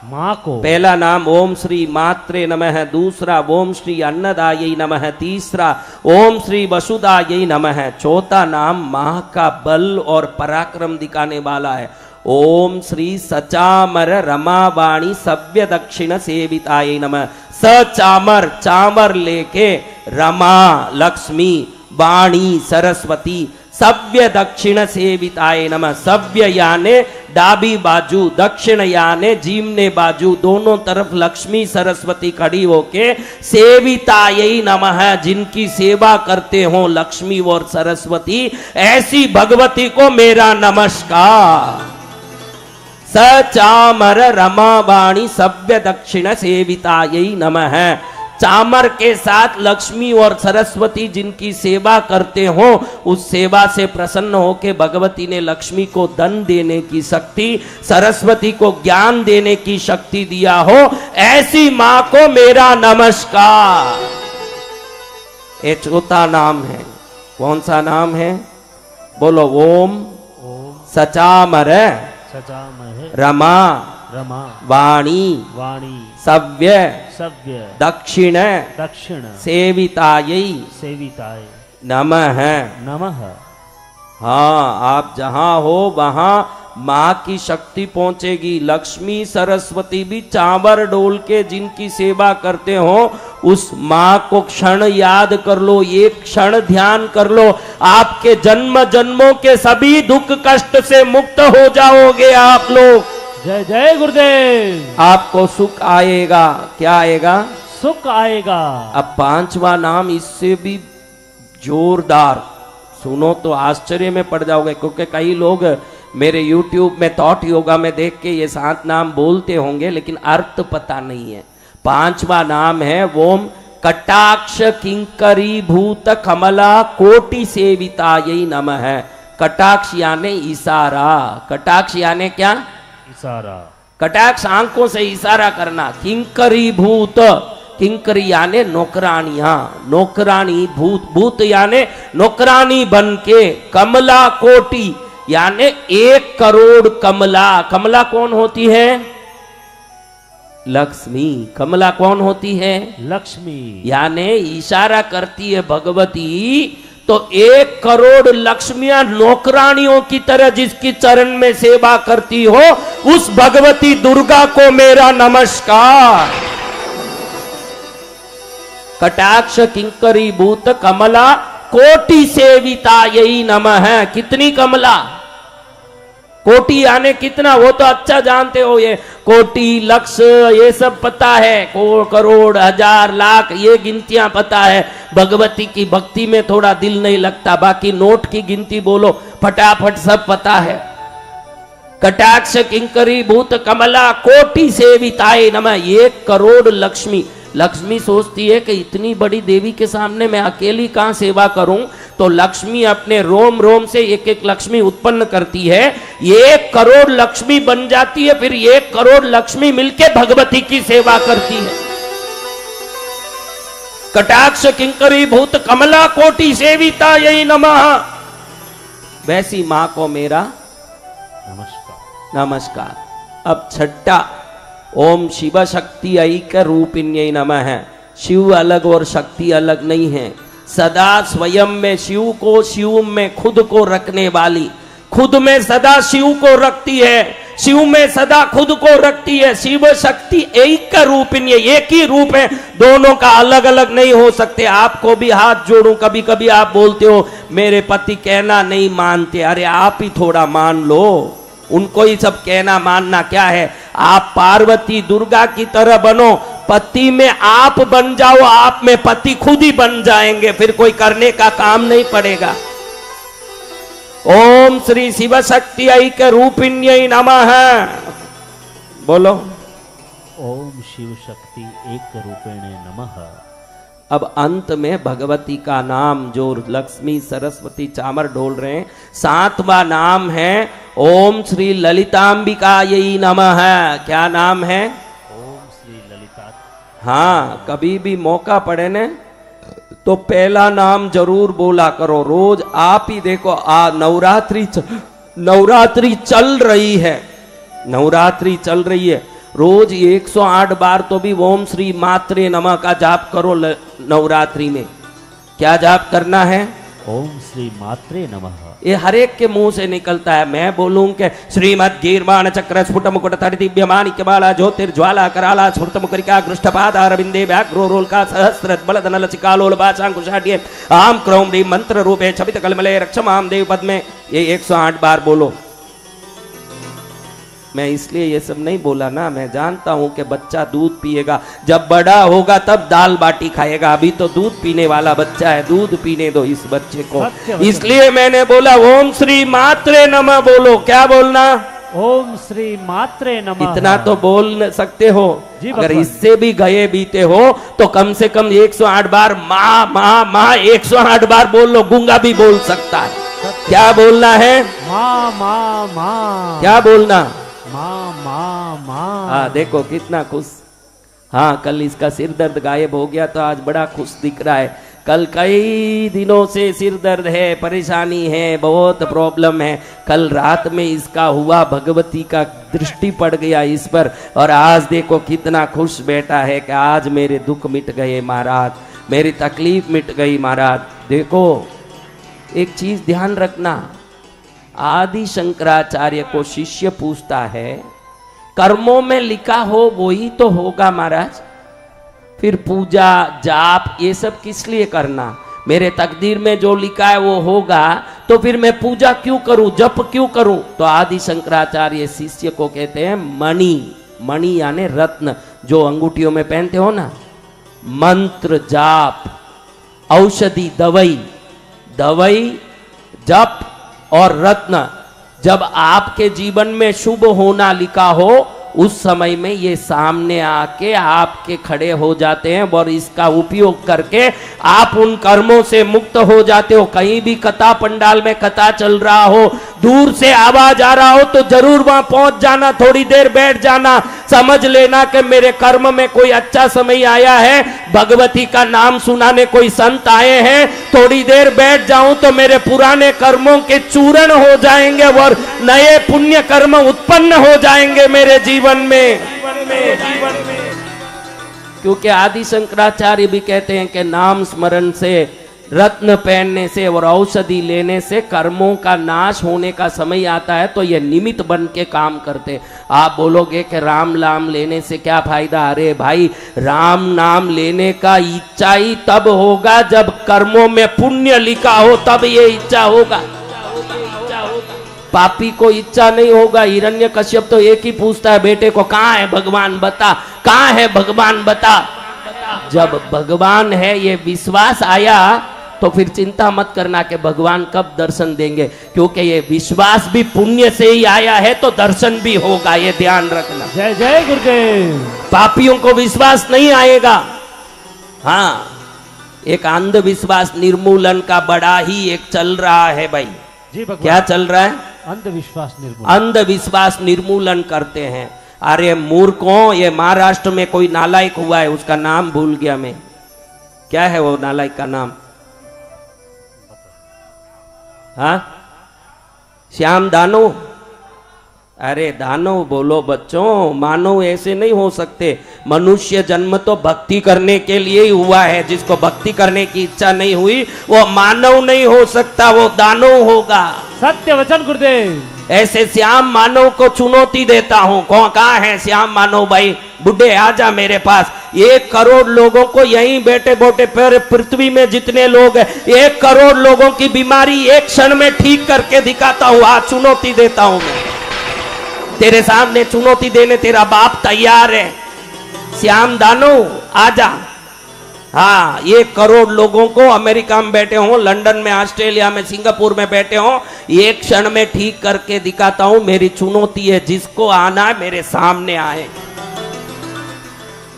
माँ को। पहला नाम ओम श्री मात्रे नमः, दूसरा ओम श्री अन्नदायै नमः, तीसरा ओम श्री वसुदायै नमः, चौथा नाम माँ का बल और पराक्रम दिखाने वाला है। ओम श्री सचामर रमावाणी सव्य दक्षिण सेवितायै नमः। सचामर, चामर लेके रमा लक्ष्मी, वाणी सरस्वती, सव्य दक्षिण सेविताय नमः। सव्य याने डाबी बाजू, दक्षिण याने जीमने बाजू, दोनों तरफ लक्ष्मी सरस्वती खड़ी होके सेवितायै नमः, जिनकी सेवा करते हो लक्ष्मी और सरस्वती, ऐसी भगवती को मेरा नमस्कार। सचामर रमावाणी सव्य दक्षिण सेवितायै नमः। चामर के साथ लक्ष्मी और सरस्वती जिनकी सेवा करते हो उस सेवा से प्रसन्न होके भगवती ने लक्ष्मी को धन देने की शक्ति, सरस्वती को ज्ञान देने की शक्ति दिया हो, ऐसी मां को मेरा नमस्कार। ये चौथा नाम है। कौन सा नाम है? बोलो ओम ओम सचामर सचामहे रमा रमा वाणी वाणी सव्य सव्य दक्षिण दक्षिण सेवितायै सेविताय नमः। नमः। हाँ, आप जहां हो वहां माँ की शक्ति पहुंचेगी। लक्ष्मी सरस्वती भी चावर डोल के जिनकी सेवा करते हो उस माँ को क्षण याद कर लो, एक क्षण ध्यान कर लो, आपके जन्म जन्मों के सभी दुख कष्ट से मुक्त हो जाओगे आप लोग। जय जय गुरुदेव। आपको सुख आएगा। क्या आएगा? सुख आएगा। अब पांचवा नाम इससे भी जोरदार, सुनो तो आश्चर्य में पड़ जाओगे, क्योंकि कई लोग मेरे YouTube में थॉट योगा में देख के ये 7 नाम बोलते होंगे लेकिन अर्थ पता नहीं है। पांचवा नाम है ओम कटाक्ष किंकरी भूत कमला कोटि सेवितायै नमः। कटाक्ष यानी इशारा। कटाक्ष यानी क्या? इशारा। कटाक्ष आंखों से इशारा करना। किंकरी भूत, किंकरी यानी नौकरानियां, नौकरानी भूत, भूत यानी नौकरानी बन के, कमला कोटि यानी 1 करोड़ कमला। कमला कौन होती है? लक्ष्मी। कमला कौन होती है? लक्ष्मी। यानी इशारा करती है भगवती तो 1 करोड़ लक्ष्मियां नौकरानियों की तरह जिसकी चरण में सेवा करती हो उस भगवती दुर्गा को मेरा नमस्कार। कटाक्ष किंकरी भूत कमला कोटि सेविता यही नमः है। कितनी कमला, कोटि यानी कितना, वो तो अच्छा जानते हो, ये कोटि लक्ष ये सब पता है, करोड़ हजार लाख ये गिनतियां पता है। भगवती की भक्ति में थोड़ा दिल नहीं लगता, बाकी नोट की गिनती बोलो फटाफट सब पता है। कटाक्ष किंकरी भूत कमला कोटि सेविताए नमः। 1 करोड़ लक्ष्मी, लक्ष्मी सोचती है कि इतनी बड़ी देवी के सामने मैं अकेली कहां सेवा करूं, तो लक्ष्मी अपने रोम रोम से एक एक लक्ष्मी उत्पन्न करती है, 1 करोड़ लक्ष्मी बन जाती है, फिर 1 करोड़ लक्ष्मी मिलके भगवती की सेवा करती है। कटाक्ष किंकरी भूत कमला कोटि सेविता यही नमः। वैसी मां को मेरा नमस्कार। नमस्कार। अब छठा, ओम शिव शक्ति ऐक रूपिण्यै नमः है। शिव अलग और शक्ति अलग नहीं है, सदा स्वयं में शिव को, शिव में खुद को रखने वाली, खुद में सदा शिव को रखती है, शिव में सदा खुद को रखती है। शिव शक्ति एक रूपिण्य, एक ही रूप है, दोनों का अलग अलग नहीं हो सकते। आपको भी हाथ जोड़ूं, कभी कभी आप बोलते हो मेरे पति कहना नहीं मानते, अरे आप ही थोड़ा मान लो, उनको ही सब कहना मानना क्या है। आप पार्वती दुर्गा की तरह बनो, पति में आप बन जाओ, आप में पति खुद ही बन जाएंगे, फिर कोई करने का काम नहीं पड़ेगा। ओम श्री शिव शक्ति ऐक रूपिण्यै नमः। बोलो ओम शिव शक्ति एक रूपेणे नमः। अब अंत में भगवती का नाम जो लक्ष्मी सरस्वती चामर डोल रहे हैं, 7वां नाम है ओम श्री ललितांबिकायै नमः। क्या नाम है? ओम श्री ललिता। हाँ, कभी भी मौका पड़े ने तो पहला नाम जरूर बोला करो रोज। आप ही देखो, नवरात्रि चल रही है, नवरात्रि चल रही है, रोज 108 बार तो भी ओम श्री मात्रे नमः का जाप करो। नवरात्रि में क्या जाप करना है? ओम श्री मात्रे नमः। ये हर एक के मुंह से निकलता है। मैं बोलूं कि श्रीमद गीर्वाण चक्र स्फुट मुकुट तरि दिव्य माणिक्यमाला ज्योतिर्ज्वाला कराला स्फुट मुकरिका गृष्टपादा अरविंदे व्याघ्रो रोलका सहस्र बलधन लचिकालोल बाचांकुशाढ्ये आम क्रौम ह्रीं मंत्र रूपे छबित कलमले रक्षमाम देव पद में। ये 108 बार बोलो। मैं इसलिए ये सब नहीं बोला ना, मैं जानता हूं कि बच्चा दूध पिएगा, जब बड़ा होगा तब दाल बाटी खाएगा, अभी तो दूध पीने वाला बच्चा है, दूध पीने दो इस बच्चे को। इसलिए मैंने बोला ओम श्री मात्रे नमः बोलो। क्या बोलना? ओम श्री मात्रे नमः। इतना तो बोल सकते हो। अगर इससे भी गए बीते हो तो कम से कम 108 बार माँ माँ माँ 108 बार बोल लो। गूंगा भी बोल सकता है। क्या बोलना है? माँ माँ माँ। क्या बोलना? माँ माँ माँ। हाँ, देखो कितना खुश। हाँ, कल इसका सिर दर्द गायब हो गया तो आज बड़ा खुश दिख रहा है। कल कई दिनों से सिर दर्द है, परेशानी है, बहुत प्रॉब्लम है। कल रात में इसका हुआ, भगवती का दृष्टि पड़ गया इस पर, और आज देखो कितना खुश बैठा है कि आज मेरे दुख मिट गए महाराज, मेरी तकलीफ मिट गई महाराज। देखो एक चीज ध्यान रखना, आदि शंकराचार्य को शिष्य पूछता है कर्मों में लिखा हो वही तो होगा महाराज, फिर पूजा जाप ये सब किस लिए करना? मेरे तकदीर में जो लिखा है वो होगा, तो फिर मैं पूजा क्यों करूं, जप क्यों करूं? तो आदि शंकराचार्य शिष्य को कहते हैं मणि। मणि यानी रत्न, जो अंगूठियों में पहनते हो ना। मंत्र जाप, औषधि दवाई, दवाई जप और रत्न, जब आपके जीवन में शुभ होना लिखा हो उस समय में ये सामने आके आपके खड़े हो जाते हैं और इसका उपयोग करके आप उन कर्मों से मुक्त हो जाते हो। कहीं भी कथा पंडाल में कथा चल रहा हो, दूर से आवाज आ रहा हो तो जरूर वहां पहुंच जाना, थोड़ी देर बैठ जाना, समझ लेना कि मेरे कर्म में कोई अच्छा समय आया है, भगवती का नाम सुनाने कोई संत आए हैं, थोड़ी देर बैठ जाऊं तो मेरे पुराने कर्मों के चूर्ण हो जाएंगे और नए पुण्य कर्म उत्पन्न हो जाएंगे मेरे जीवन में। क्योंकि आदि शंकराचार्य भी कहते हैं कि नाम स्मरण से रत्न पहनने से और औषधि लेने से कर्मों का नाश होने का समय आता है, तो ये निमित्त बन के काम करते। आप बोलोगे कि राम नाम लेने से क्या फायदा? अरे भाई, राम नाम लेने का इच्छा ही तब होगा जब कर्मों में पुण्य लिखा हो, तब ये इच्छा होगा। पापी को इच्छा नहीं होगा। हिरण्यकश्यप तो एक ही पूछता है बेटे को, कहाँ है भगवान बता, कहाँ है भगवान बता। जब भगवान है ये विश्वास आया तो फिर चिंता मत करना कि भगवान कब दर्शन देंगे, क्योंकि ये विश्वास भी पुण्य से ही आया है, तो दर्शन भी होगा, ये ध्यान रखना। जय जय गुरुदेव। पापियों को विश्वास नहीं आएगा। हाँ, एक अंधविश्वास निर्मूलन का बड़ा ही एक चल रहा है भाई। जी भगवान। क्या चल रहा है? अंधविश्वास निर्मूलन। अंधविश्वास निर्मूलन करते हैं। अरे मूर्खों, ये महाराष्ट्र में कोई नालायक हुआ है, उसका नाम भूल गया मैं। क्या है वो नालायक का नाम? हाँ, श्याम दानो। अरे दानव बोलो बच्चों, मानव ऐसे नहीं हो सकते। मनुष्य जन्म तो भक्ति करने के लिए ही हुआ है। जिसको भक्ति करने की इच्छा नहीं हुई वो मानव नहीं हो सकता, वो दानव होगा। सत्य वचन गुरुदेव। ऐसे श्याम मानव को चुनौती देता हूं। कहाँ है श्याम मानव भाई? बुढ़े आजा मेरे पास। 1 करोड़ लोगों को यहीं बैठे बैठे पर पृथ्वी में जितने लोग हैं, 1 करोड़ लोगों की बीमारी एक क्षण में ठीक करके दिखाता हूं। आज चुनौती देता हूं मैं तेरे सामने, चुनौती देने तेरा बाप तैयार है। श्याम दानो आजा। हाँ, 1 करोड़ लोगों को अमेरिका में बैठे हो, लंदन में, ऑस्ट्रेलिया में, सिंगापुर में बैठे हो, एक क्षण में ठीक करके दिखाता हूं। मेरी चुनौती है, जिसको आना है मेरे सामने आए,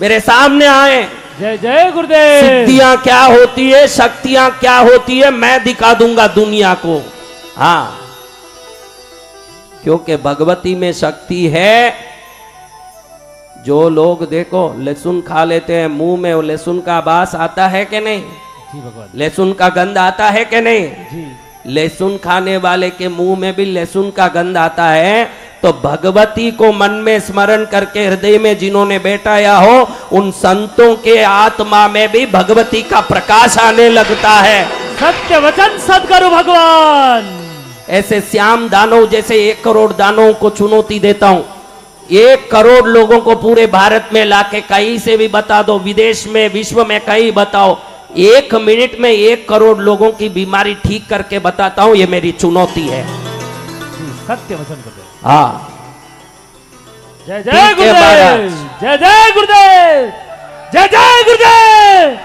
मेरे सामने आए। जय जय गुरुदेव। सिद्धियां क्या होती है, शक्तियां क्या होती है, मैं दिखा दूंगा दुनिया को। हाँ, क्योंकि भगवती में शक्ति है। जो लोग देखो लहसुन खा लेते हैं, मुंह में लहसुन का वास आता है कि नहीं? जी भगवान। लहसुन का गंध आता है कि नहीं? जी। लहसुन खाने वाले के मुंह में भी लहसुन का गंध आता है। तो भगवती को मन में स्मरण करके हृदय में जिन्होंने बैठाया हो, उन संतों के आत्मा में भी भगवती का प्रकाश आने लगता है। सत्य वचन सद्गुरु भगवान। ऐसे श्याम दानव जैसे 1 करोड़ दानवों को चुनौती देता हूं। 1 करोड़ लोगों को पूरे भारत में लाके कहीं से भी बता दो, विदेश में, विश्व में कहीं बताओ, 1 मिनट में 1 करोड़ लोगों की बीमारी ठीक करके बताता हूं। ये मेरी चुनौती है। सत्य वचन गुरुदेव। हाँ, जय जय गुरुदेव। जय जय गुरुदेव। जय जय गुरुदेव।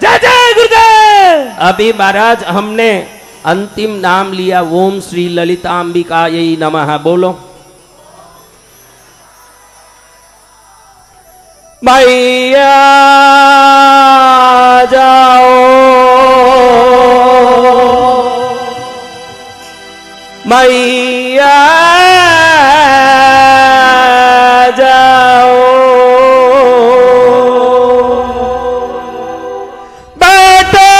जय जय गुरुदेव। अभी महाराज हमने अंतिम नाम लिया, ओम श्री ललितांबिकायै नमः। बोलो मैया जाओ, मैया जाओ, बैठे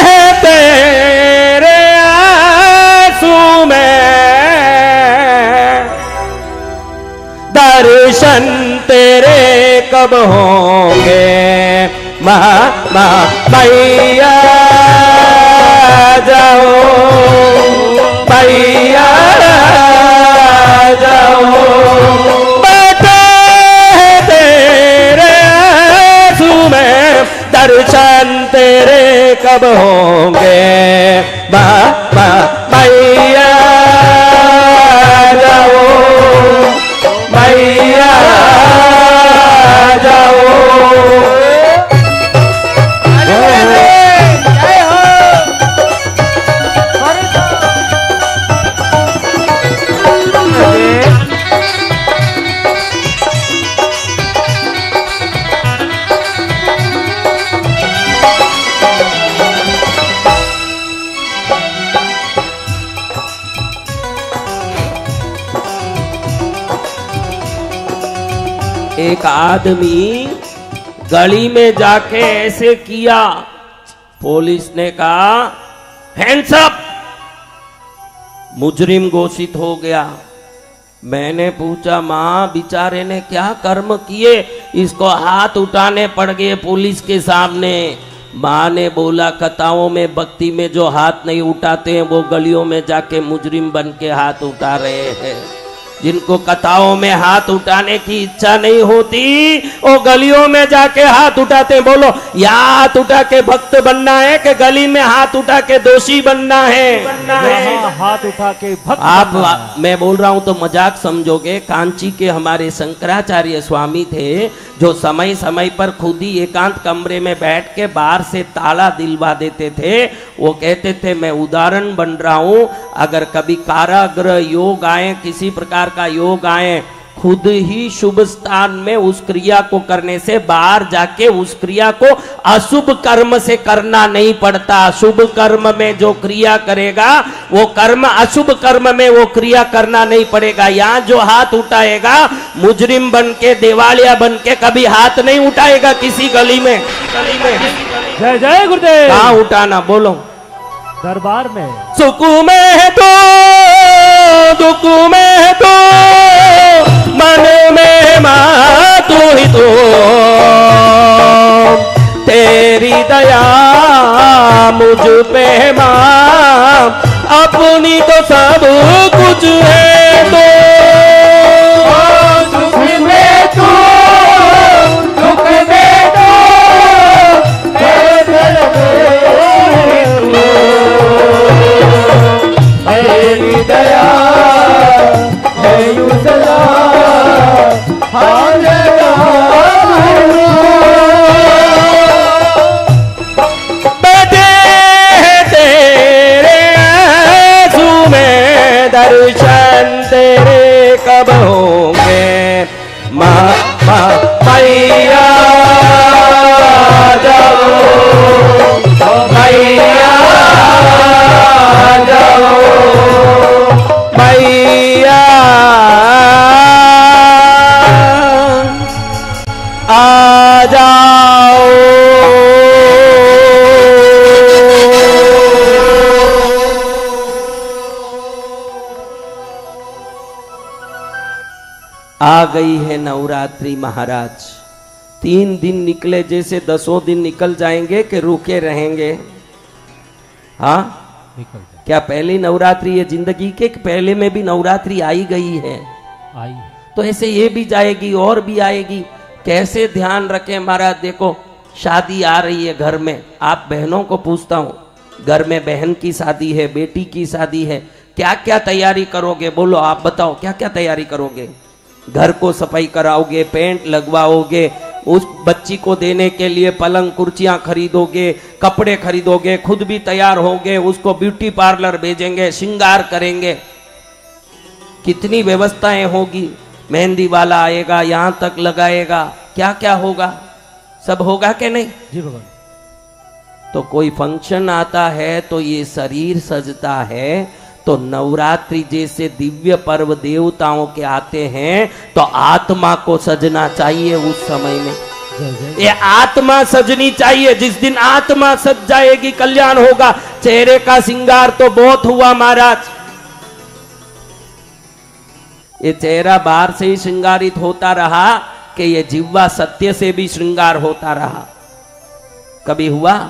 हैं तेरे आंसू में, दर्शन तेरे कब होंगे, मैया जाओ, मैया जाओ, बैठे तेरे आंसू में, दर्शन तेरे कब होंगे, मैया जाओ, मैया जाओ। एक आदमी गली में जाके ऐसे किया, पुलिस ने कहा हैंड्स अप, मुजरिम घोषित हो गया। मैंने पूछा माँ बेचारे ने क्या कर्म किए, इसको हाथ उठाने पड़ गए पुलिस के सामने। माँ ने बोला कथाओं में भक्ति में जो हाथ नहीं उठाते हैं वो गलियों में जाके मुजरिम बन के हाथ उठा रहे हैं। जिनको कथाओं में हाथ उठाने की इच्छा नहीं होती वो गलियों में जाके हाथ उठाते हैं। बोलो, या हाथ उठा के भक्त बनना है कि गली में हाथ उठा के दोषी बनना है? यहाँ हाथ उठा के भक्त आप बनना है। मैं बोल रहा हूं तो मजाक समझोगे। कांची के हमारे शंकराचार्य स्वामी थे जो समय समय पर खुद ही एकांत कमरे में बैठ के बाहर से ताला दिलवा देते थे। वो कहते थे मैं उदाहरण बन रहा हूं, अगर कभी कारागृह योग आए, किसी प्रकार का योग आए, खुद ही शुभ स्थान में उस क्रिया को करने से बाहर जाके उस क्रिया को अशुभ कर्म से करना नहीं पड़ता। शुभ कर्म में जो क्रिया करेगा वो कर्म, अशुभ कर्म में वो क्रिया करना नहीं पड़ेगा। यहाँ जो हाथ उठाएगा मुजरिम बन के, देवालिया बन के कभी हाथ नहीं उठाएगा किसी गली में। जय जय गुरुदेव। कहाँ उठाना बोलो? दरबार में। सुख में तो दुख में तो मन में मां तू ही तो, तेरी दया मुझ पे मां, अपनी तो सब कुछ है तो। सुख में तो दुख में तो तेरी दया है यूं सदा हर बैठे तेरे आंसू में दर्शन तेरे कब होंगे? माँ मैया जाओ, मैया जाओ, मैया आ जाओ। आ गई है नवरात्रि महाराज। 3 दिन निकले जैसे 10 दिन निकल जाएंगे कि रुके रहेंगे? हाँ, निकल जाए। क्या पहली नवरात्रि ये जिंदगी के पहले में भी नवरात्रि आई गई है? आई। तो ऐसे ये भी जाएगी और भी आएगी। कैसे ध्यान रखें महाराज? देखो, शादी आ रही है घर में। आप बहनों को पूछता हूँ, घर में बहन की शादी है, बेटी की शादी है, क्या क्या तैयारी करोगे? बोलो, आप बताओ क्या क्या तैयारी करोगे? घर को सफाई कराओगे, पेंट लगवाओगे, उस बच्ची को देने के लिए पलंग कुर्सियां खरीदोगे, कपड़े खरीदोगे, खुद भी तैयार होगे, उसको ब्यूटी पार्लर भेजेंगे, श्रृंगार करेंगे, कितनी व्यवस्थाएं होगी। मेहंदी वाला आएगा, यहां तक लगाएगा, क्या क्या होगा, सब होगा कि नहीं? जी भगवान। तो कोई फंक्शन आता है तो ये शरीर सजता है, तो नवरात्रि जैसे दिव्य पर्व देवताओं के आते हैं तो आत्मा को सजना चाहिए। उस समय में जय जय। ये आत्मा सजनी चाहिए। जिस दिन आत्मा सज जाएगी कल्याण होगा। चेहरे का श्रृंगार तो बहुत हुआ महाराज, ये चेहरा बाहर से ही श्रृंगारित होता रहा कि ये जिह्वा सत्य से भी श्रृंगार होता रहा? कभी हुआ?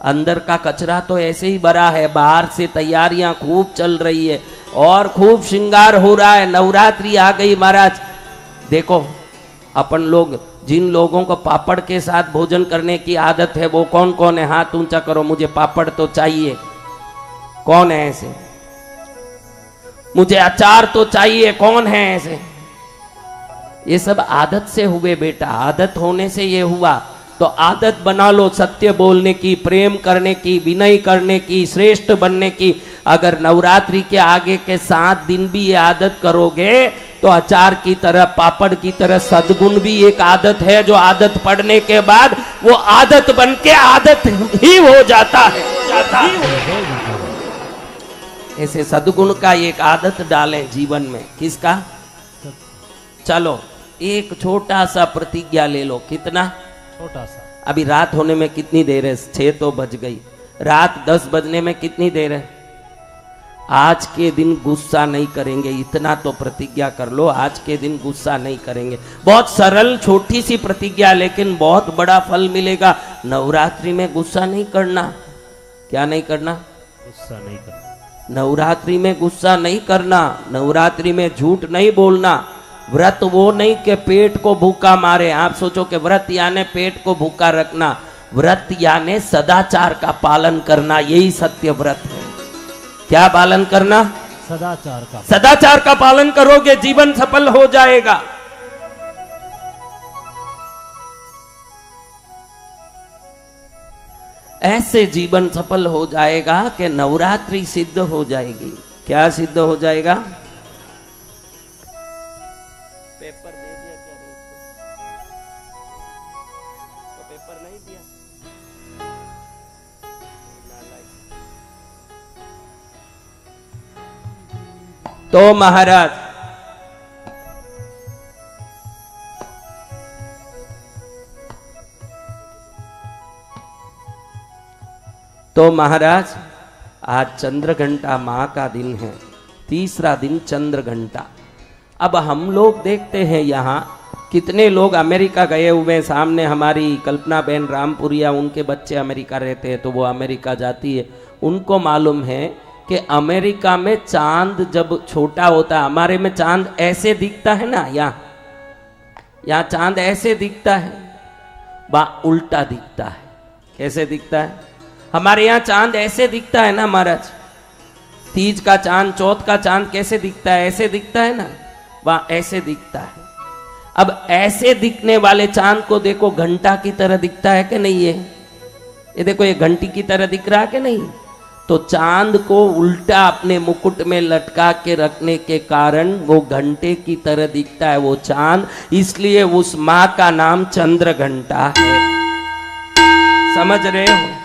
अंदर का कचरा तो ऐसे ही भरा है, बाहर से तैयारियां खूब चल रही है और खूब श्रृंगार हो रहा है। नवरात्रि आ गई महाराज। देखो, अपन लोग, जिन लोगों को पापड़ के साथ भोजन करने की आदत है वो कौन कौन है? हाथ ऊंचा करो, मुझे पापड़ तो चाहिए। कौन है ऐसे? मुझे अचार तो चाहिए। कौन है ऐसे? ये सब आदत से हुए बेटा, आदत होने से ये हुआ। तो आदत बना लो सत्य बोलने की, प्रेम करने की, विनय करने की, श्रेष्ठ बनने की। अगर नवरात्रि के आगे के 7 दिन भी ये आदत करोगे तो अचार की तरह, पापड़ की तरह सद्गुण भी एक आदत है जो आदत पड़ने के बाद वो आदत बन के आदत ही हो जाता है। ऐसे सद्गुण का एक आदत डालें जीवन में। किसका? चलो एक छोटा सा प्रतिज्ञा ले लो। कितना? छोटा सा। अभी रात होने में कितनी देर है? 6 तो बज गई। रात 10 बजने में कितनी देर है? आज के दिन गुस्सा नहीं करेंगे, इतना तो प्रतिज्ञा कर लो, आज के दिन गुस्सा नहीं करेंगे। बहुत सरल छोटी सी प्रतिज्ञा, लेकिन बहुत बड़ा फल मिलेगा। नवरात्रि में गुस्सा नहीं करना। क्या नहीं करना? गुस्सा नहीं करना। नवरात्रि में गुस्सा नहीं करना, नवरात्रि में झूठ नहीं बोलना। व्रत वो नहीं कि पेट को भूखा मारे। आप सोचो कि व्रत यानी पेट को भूखा रखना, व्रत यानी सदाचार का पालन करना, यही सत्य व्रत है। क्या पालन करना? सदाचार का। सदाचार का पालन करोगे जीवन सफल हो जाएगा। ऐसे जीवन सफल हो जाएगा कि नवरात्रि सिद्ध हो जाएगी। क्या सिद्ध हो जाएगा? पेपर दे दिया क्या? तो पेपर नहीं दिया। तो महाराज आज चंद्र घंटा माँ का दिन है, तीसरा दिन चंद्र घंटा। अब हम लोग देखते हैं यहाँ कितने लोग अमेरिका गए हुए। सामने हमारी कल्पना बहन रामपुरिया, उनके बच्चे अमेरिका रहते हैं, तो वो अमेरिका जाती है। उनको मालूम है कि अमेरिका में चांद जब छोटा होता है, हमारे में चांद ऐसे दिखता है ना, यहाँ चांद ऐसे दिखता है, वहाँ उल्टा दिखता है। कैसे दिखता है? हमारे यहाँ चांद ऐसे दिखता है ना महाराज। तीज का चांद, चौथ का चांद कैसे दिखता है? ऐसे दिखता है ना, वहाँ ऐसे दिखता है। अब ऐसे दिखने वाले चांद को देखो, घंटा की तरह दिखता है कि नहीं? ये देखो, ये घंटी की तरह दिख रहा है कि नहीं? तो चांद को उल्टा अपने मुकुट में लटका के रखने के कारण वो घंटे की तरह दिखता है वो चांद, इसलिए उस माँ का नाम चंद्र घंटा है। समझ रहे हो?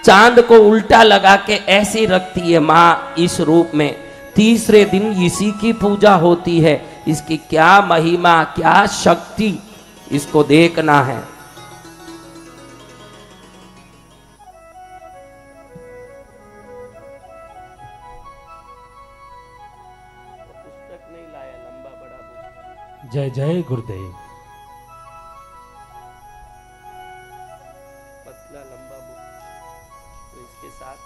चांद को उल्टा लगा के ऐसी रखती है माँ इस रूप में। तीसरे दिन इसी की पूजा होती है। इसकी क्या महिमा, क्या शक्ति, इसको देखना है। पुस्तक नहीं लाया, लंबा बड़ा पुस्तक। जय जय गुरुदेव। पतला लंबा बुक तो इसके साथ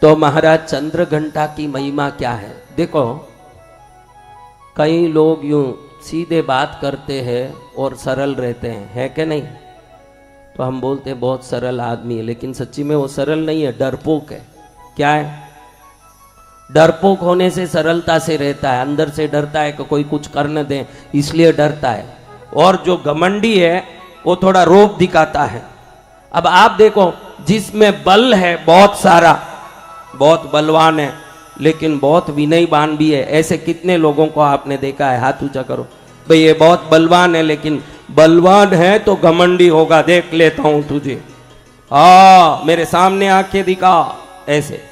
तो महाराज चंद्र घंटा की महिमा क्या है? देखो, कई लोग यूं सीधे बात करते हैं और सरल रहते हैं, है कि नहीं? तो हम बोलते हैं बहुत सरल आदमी है, लेकिन सच्ची में वो सरल नहीं है, डरपोक है। क्या है? डरपोक होने से सरलता से रहता है, अंदर से डरता है कि कोई कुछ कर न दे, इसलिए डरता है। और जो घमंडी है वो थोड़ा रोब दिखाता है। अब आप देखो, जिसमें बल है बहुत सारा, बहुत बलवान है, लेकिन बहुत विनयवान भी है, ऐसे कितने लोगों को आपने देखा है? हाथ ऊंचा करो भाई, ये बहुत बलवान है, लेकिन बलवान है तो घमंडी होगा, देख लेता हूं तुझे, मेरे सामने आके दिखा, ऐसे।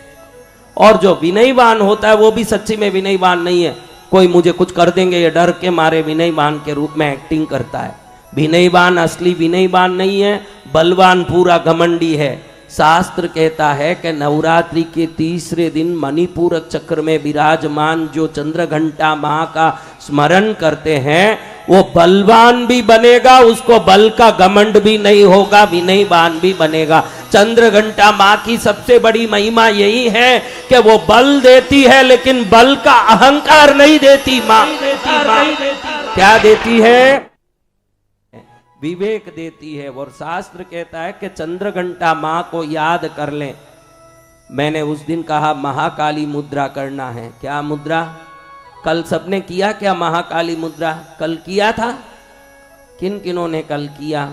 और जो विनयवान होता है वो भी सच्ची में विनयवान नहीं है, कोई मुझे कुछ कर देंगे ये डर के मारे विनयवान के रूप में एक्टिंग करता है। विनयवान असली विनयवान नहीं है, बलवान पूरा घमंडी है। शास्त्र कहता है कि नवरात्रि के तीसरे दिन मणिपूरक चक्र में विराजमान जो चंद्र घंटा माँ का स्मरण करते हैं वो बलवान भी बनेगा, उसको बल का घमंड भी नहीं होगा, विनयवान भी बनेगा। चंद्र घंटा माँ की सबसे बड़ी महिमा यही है कि वो बल देती है, लेकिन बल का अहंकार नहीं देती माँ। क्या देती है? विवेक देती है। और शास्त्र कहता है कि चंद्र घंटा माँ को याद कर लें। मैंने उस दिन कहा महाकाली मुद्रा करना है। क्या मुद्रा? कल सबने किया क्या महाकाली मुद्रा? कल किया था? किन किनों ने कल किया?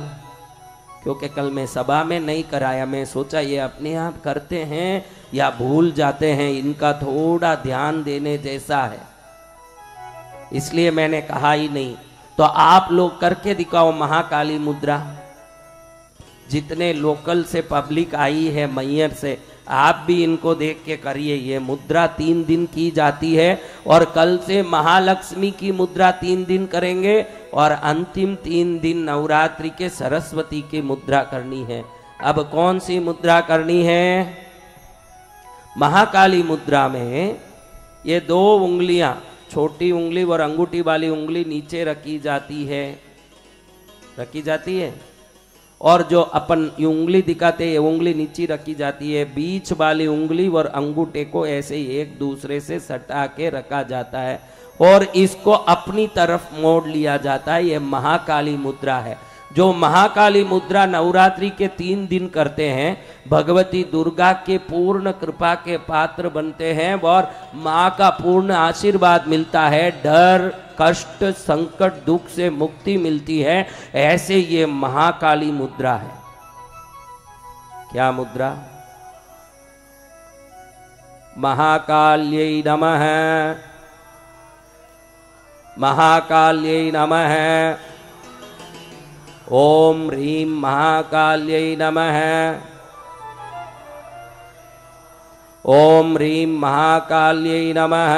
क्योंकि कल मैं सभा में नहीं कराया, मैं सोचा ये अपने आप करते हैं या भूल जाते हैं, इनका थोड़ा ध्यान देने जैसा है, इसलिए मैंने कहा ही नहीं। तो आप लोग करके दिखाओ महाकाली मुद्रा। जितने लोकल से पब्लिक आई है मैयर से, आप भी इनको देख के करिए। ये मुद्रा 3 दिन की जाती है और कल से महालक्ष्मी की मुद्रा 3 दिन करेंगे और अंतिम 3 दिन नवरात्रि के सरस्वती की मुद्रा करनी है। अब कौन सी मुद्रा करनी है? महाकाली मुद्रा में ये 2 उंगलियां, छोटी उंगली और अंगूठी वाली उंगली नीचे रखी जाती है, और जो अपन ये उंगली दिखाते हैं ये उंगली नीचे रखी जाती है। बीच वाली उंगली और अंगूठे को ऐसे ही एक दूसरे से सटा के रखा जाता है और इसको अपनी तरफ मोड़ लिया जाता है। ये महाकाली मुद्रा है। जो महाकाली मुद्रा नवरात्रि के 3 दिन करते हैं, भगवती दुर्गा के पूर्ण कृपा के पात्र बनते हैं और माँ का पूर्ण आशीर्वाद मिलता है। डर, कष्ट, संकट, दुख से मुक्ति मिलती है। ऐसे ये महाकाली मुद्रा है। क्या मुद्रा? महाकाल्यै नमः, महाकाल्यै नमः, ओम ह्रीं महाकाल्यै नमः, ओम ह्रीं महाकाल्यै नमः,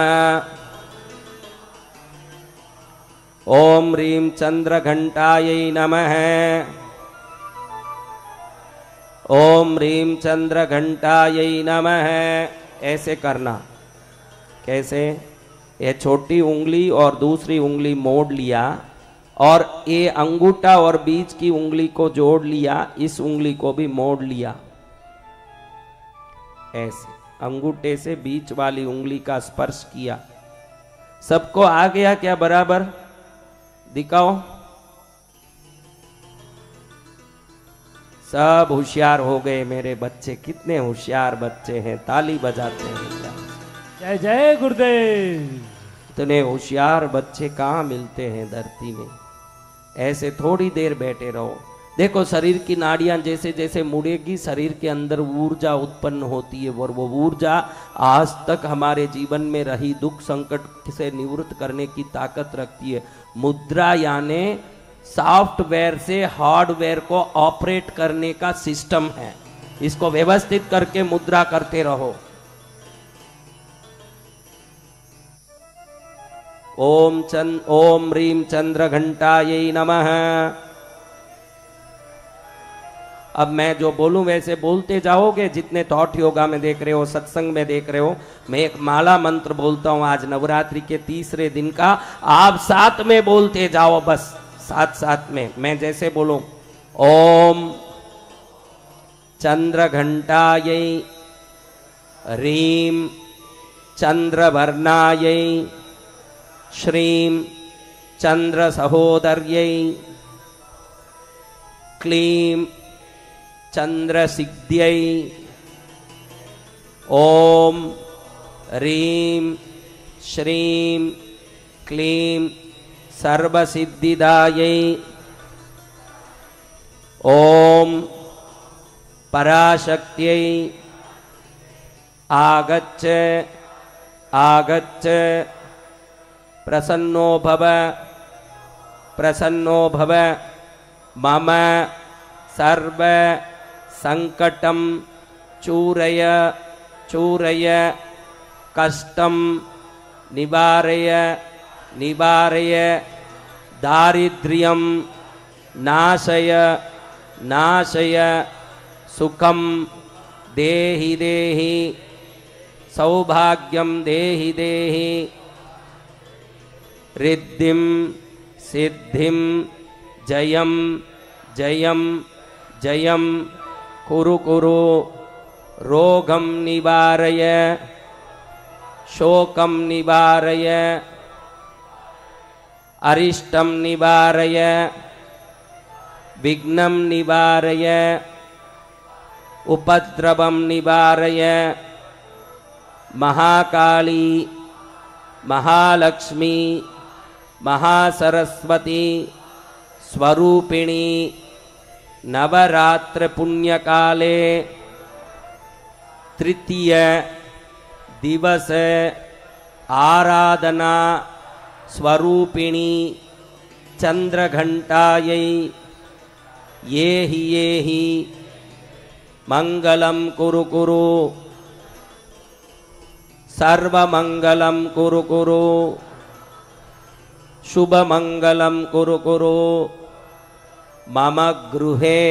ओम ह्रीं चंद्रघंटायै नमः, ओम ह्रीं चंद्रघंटायै नमः। ऐसे करना। कैसे? ये छोटी उंगली और दूसरी उंगली मोड़ लिया और ये अंगूठा और बीच की उंगली को जोड़ लिया, इस उंगली को भी मोड़ लिया। ऐसे अंगूठे से बीच वाली उंगली का स्पर्श किया। सबको आ गया क्या बराबर? दिखाओ। सब होशियार हो गए मेरे बच्चे। कितने होशियार बच्चे हैं, ताली बजाते हैं। जय जय गुरुदेव। इतने होशियार बच्चे कहाँ मिलते हैं धरती में। ऐसे थोड़ी देर बैठे रहो। देखो शरीर की नाड़ियां जैसे जैसे मुड़ेगी, शरीर के अंदर ऊर्जा उत्पन्न होती है और वो ऊर्जा आज तक हमारे जीवन में रही दुख संकट से निवृत्त करने की ताकत रखती है। मुद्रा यानी सॉफ्टवेयर से हार्डवेयर को ऑपरेट करने का सिस्टम है। इसको व्यवस्थित करके मुद्रा करते रहो। ओम ह्रीं चंद्रघंटायै नमः। अब मैं जो बोलूं वैसे बोलते जाओगे। जितने थॉट योगा में देख रहे हो, सत्संग में देख रहे हो, मैं एक माला मंत्र बोलता हूं आज नवरात्रि के तीसरे दिन का। आप साथ में बोलते जाओ, बस साथ साथ में। मैं जैसे बोलूं, ओम चंद्रघंटायै ह्रीं चंद्रवर्णायै श्रीं चंद्र सहोदर्यै क्लीं चंद्र सिद्ध्यै ओम ह्रीं श्रीं क्लीं सर्वसिद्धिदायै ओम पराशक्त्यै आगच्छ आगच्छ प्रसन्नो भव मम सर्व संकटं चूरय चूरय कष्टं निवारय निवारय दारिद्र्यं नाशय नाशय सुखं देहि देहि सौभाग्यं देहि देहि रिद्धिं सिद्धिं जयं जयं जयं कुरु कुरु रोगं निवारय शोकं निवारय अरिष्टं निवारय विघ्नं निवारय उपद्रवं निवारय महाकाली महालक्ष्मी महासरस्वती स्वरूपिणी नवरात्र पुण्यकाले तृतीय दिवस आराधना स्वरूपिणी चंद्रघंटायै ये ही मंगलम कुरु कुरु सर्वमंगलम कुरु कुरु शुभ मंगलम कुरु कुरु मम गृहे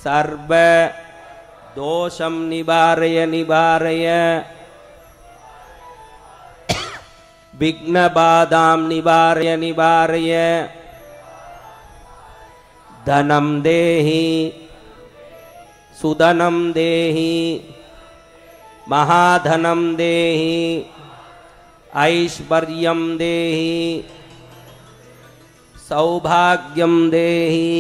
सर्व दोषम निवारय निवारय विघ्न बाधाम निवारय निवारय धनम देहि सुधनम देहि महाधनम देहि ऐश्वर्यम देहि सौभाग्यम देहि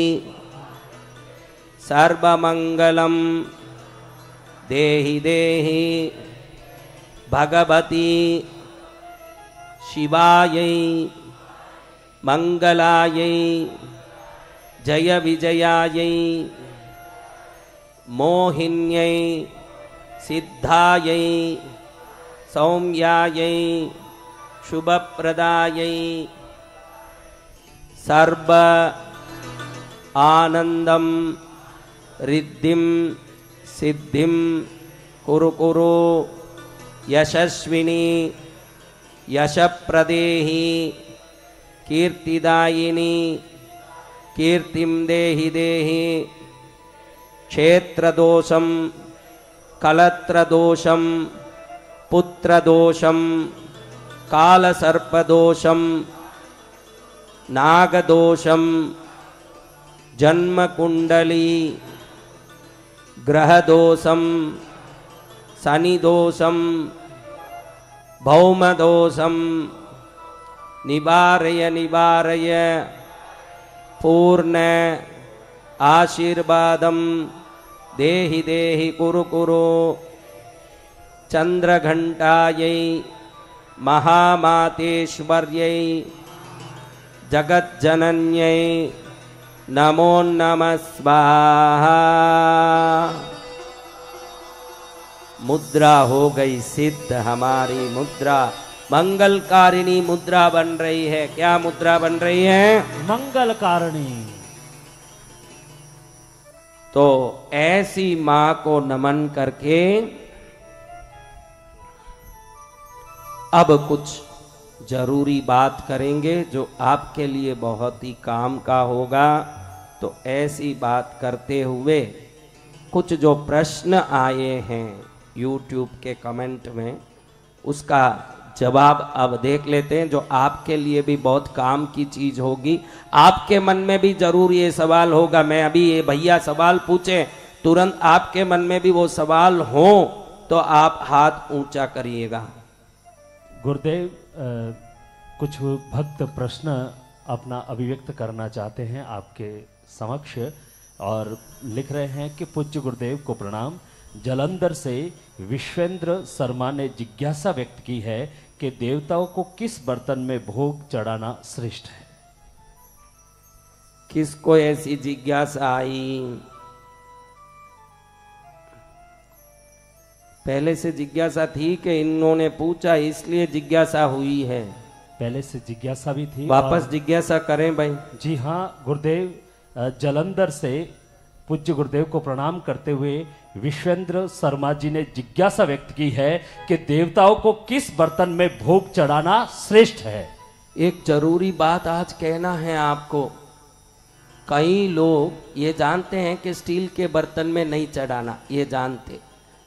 सर्वमंगलम देहि देहि भगवती शिवायै मंगलायै जय विजयायै मोहिन्यै सिद्धायै सौम्यायै शुभप्रदायै सर्व आनंदम रिद्धिम सिद्धिम कुरु कुरु यशस्विनी यशप्रदेहि कीर्तिदायिनी कीर्तिम देहि देहि क्षेत्रदोषम कलत्रदोषम पुत्रदोषम कालसर्पदोषम नागदोषम जन्मकुंडली ग्रहदोषम शनिदोषम भौमदोषम निवारय निवारय पूर्ण आशीर्वादम देहि देहि कुरु कुरु चंद्रघंटायै महामातेश्वर्यै जगज्जनन्यै नमो नमः स्वाहा। मुद्रा हो गई सिद्ध, हमारी मुद्रा मंगलकारिणी मुद्रा बन रही है। क्या मुद्रा बन रही है? मंगलकारिणी। तो ऐसी मां को नमन करके अब कुछ जरूरी बात करेंगे जो आपके लिए बहुत ही काम का होगा। तो ऐसी बात करते हुए कुछ जो प्रश्न आए हैं YouTube के कमेंट में, उसका जवाब अब देख लेते हैं, जो आपके लिए भी बहुत काम की चीज होगी। आपके मन में भी जरूर ये सवाल होगा। मैं अभी ये भैया सवाल पूछे, तुरंत आपके मन में भी वो सवाल हो तो आप हाथ ऊंचा करिएगा। गुरुदेव, कुछ भक्त प्रश्न अपना अभिव्यक्त करना चाहते हैं आपके समक्ष और लिख रहे हैं कि पूज्य गुरुदेव को प्रणाम। जलंधर से विश्वेंद्र शर्मा ने जिज्ञासा व्यक्त की है कि देवताओं को किस बर्तन में भोग चढ़ाना श्रेष्ठ है। किसको ऐसी जिज्ञासा आई? पहले से जिज्ञासा थी कि इन्होंने पूछा इसलिए जिज्ञासा हुई है? पहले से जिज्ञासा भी थी। वापस जिज्ञासा करें भाई। जी हाँ गुरुदेव, जलंधर से पूज्य गुरुदेव को प्रणाम करते हुए विश्वेंद्र शर्मा जी ने जिज्ञासा व्यक्त की है कि देवताओं को किस बर्तन में भोग चढ़ाना श्रेष्ठ है। एक जरूरी बात आज कहना है आपको। कई लोग ये जानते हैं कि स्टील के बर्तन में नहीं चढ़ाना, ये जानते,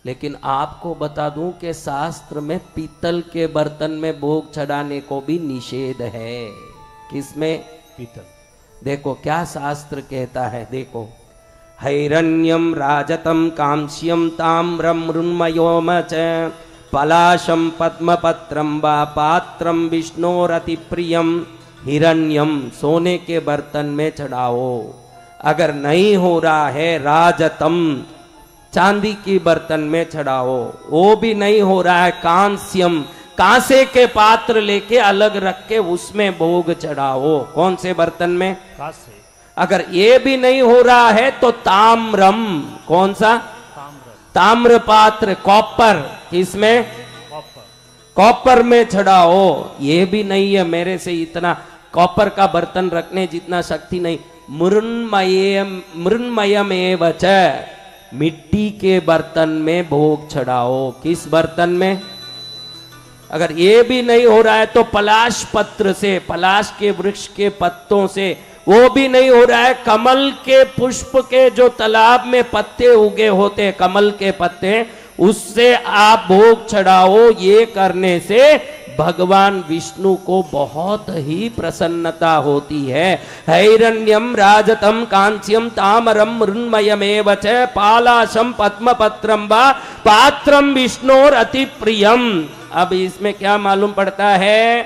लेकिन आपको बता दूं कि शास्त्र में पीतल के बर्तन में भोग चढ़ाने को भी निषेध है। किसमें? पीतल। देखो क्या शास्त्र कहता है, देखो। हैरण्यम राजतम कांस्यम ताम्रम मृण्मयोम च पलाशम पद्मपत्रम वा पात्रम विष्णोरति प्रियम। हिरण्यम सोने के बर्तन में चढ़ाओ। अगर नहीं हो रहा है राजतम चांदी की बर्तन में चढ़ाओ। वो भी नहीं हो रहा है कांस्यम कांसे के पात्र लेके अलग रख के उसमें भोग चढ़ाओ। कौन से बर्तन में? कांसे। अगर ये भी नहीं हो रहा है तो ताम्रम। कौन सा? ताम्र पात्र, कॉपर। किसमें? कॉपर में चढ़ाओ। ये भी नहीं है, मेरे से इतना कॉपर का बर्तन रखने जितना शक्ति नहीं। मृण्मयम एव च मिट्टी के बर्तन में भोग चढ़ाओ। किस बर्तन में? अगर ये भी नहीं हो रहा है तो पलाश पत्र से, पलाश के वृक्ष के पत्तों से, वो भी नहीं हो रहा है, कमल के पुष्प के जो तालाब में पत्ते उगे होते, कमल के पत्ते, उससे आप भोग चढ़ाओ। ये करने से भगवान विष्णु को बहुत ही प्रसन्नता होती है। हैरण्यम राजतम कांस्यम तामरम मृण्मयमेव च पालाशम पद्मपत्रम वा पात्रम विष्णोर अति प्रियम। अब इसमें क्या मालूम पड़ता है?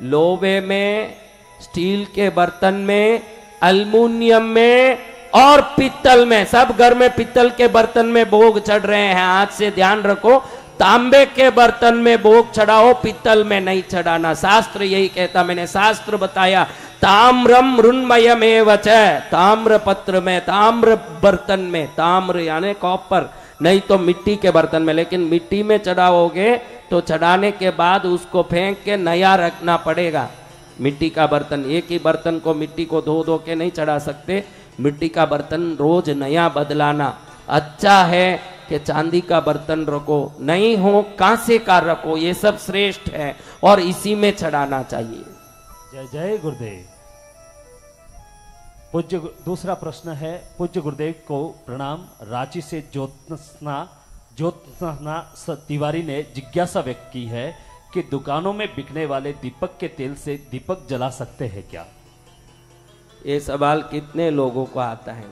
लोहे में, स्टील के बर्तन में, एल्युमिनियम में और पित्तल में, सब घर में पित्तल के बर्तन में भोग चढ़ रहे हैं। आज से ध्यान रखो, तांबे के बर्तन में भोग चढ़ाओ, पित्तल में नहीं चढ़ाना। शास्त्र यही कहता, मैंने शास्त्र बताया, ताम्रम मृण्मयमेव च, ताम्र पत्र में, ताम्र बर्तन में, ताम्र यानी कॉपर, नहीं तो मिट्टी के बर्तन में। लेकिन मिट्टी में चढ़ाओगे तो चढ़ाने के बाद उसको फेंक के नया रखना पड़ेगा। मिट्टी का बर्तन, एक ही बर्तन को मिट्टी को धो धो के नहीं चढ़ा सकते, मिट्टी का बर्तन रोज नया बदलाना। अच्छा है कि चांदी का बर्तन रखो, नहीं हो कांसे का रखो, ये सब श्रेष्ठ है और इसी में चढ़ाना चाहिए। जय जय गुरुदेव। पूज्य दूसरा प्रश्न है, पूज्य गुरुदेव को प्रणाम। रांची से ज्योत्सना तिवारी ने जिज्ञासा व्यक्त की है कि दुकानों में बिकने वाले दीपक के तेल से दीपक जला सकते हैं क्या? ये सवाल कितने लोगों को आता है।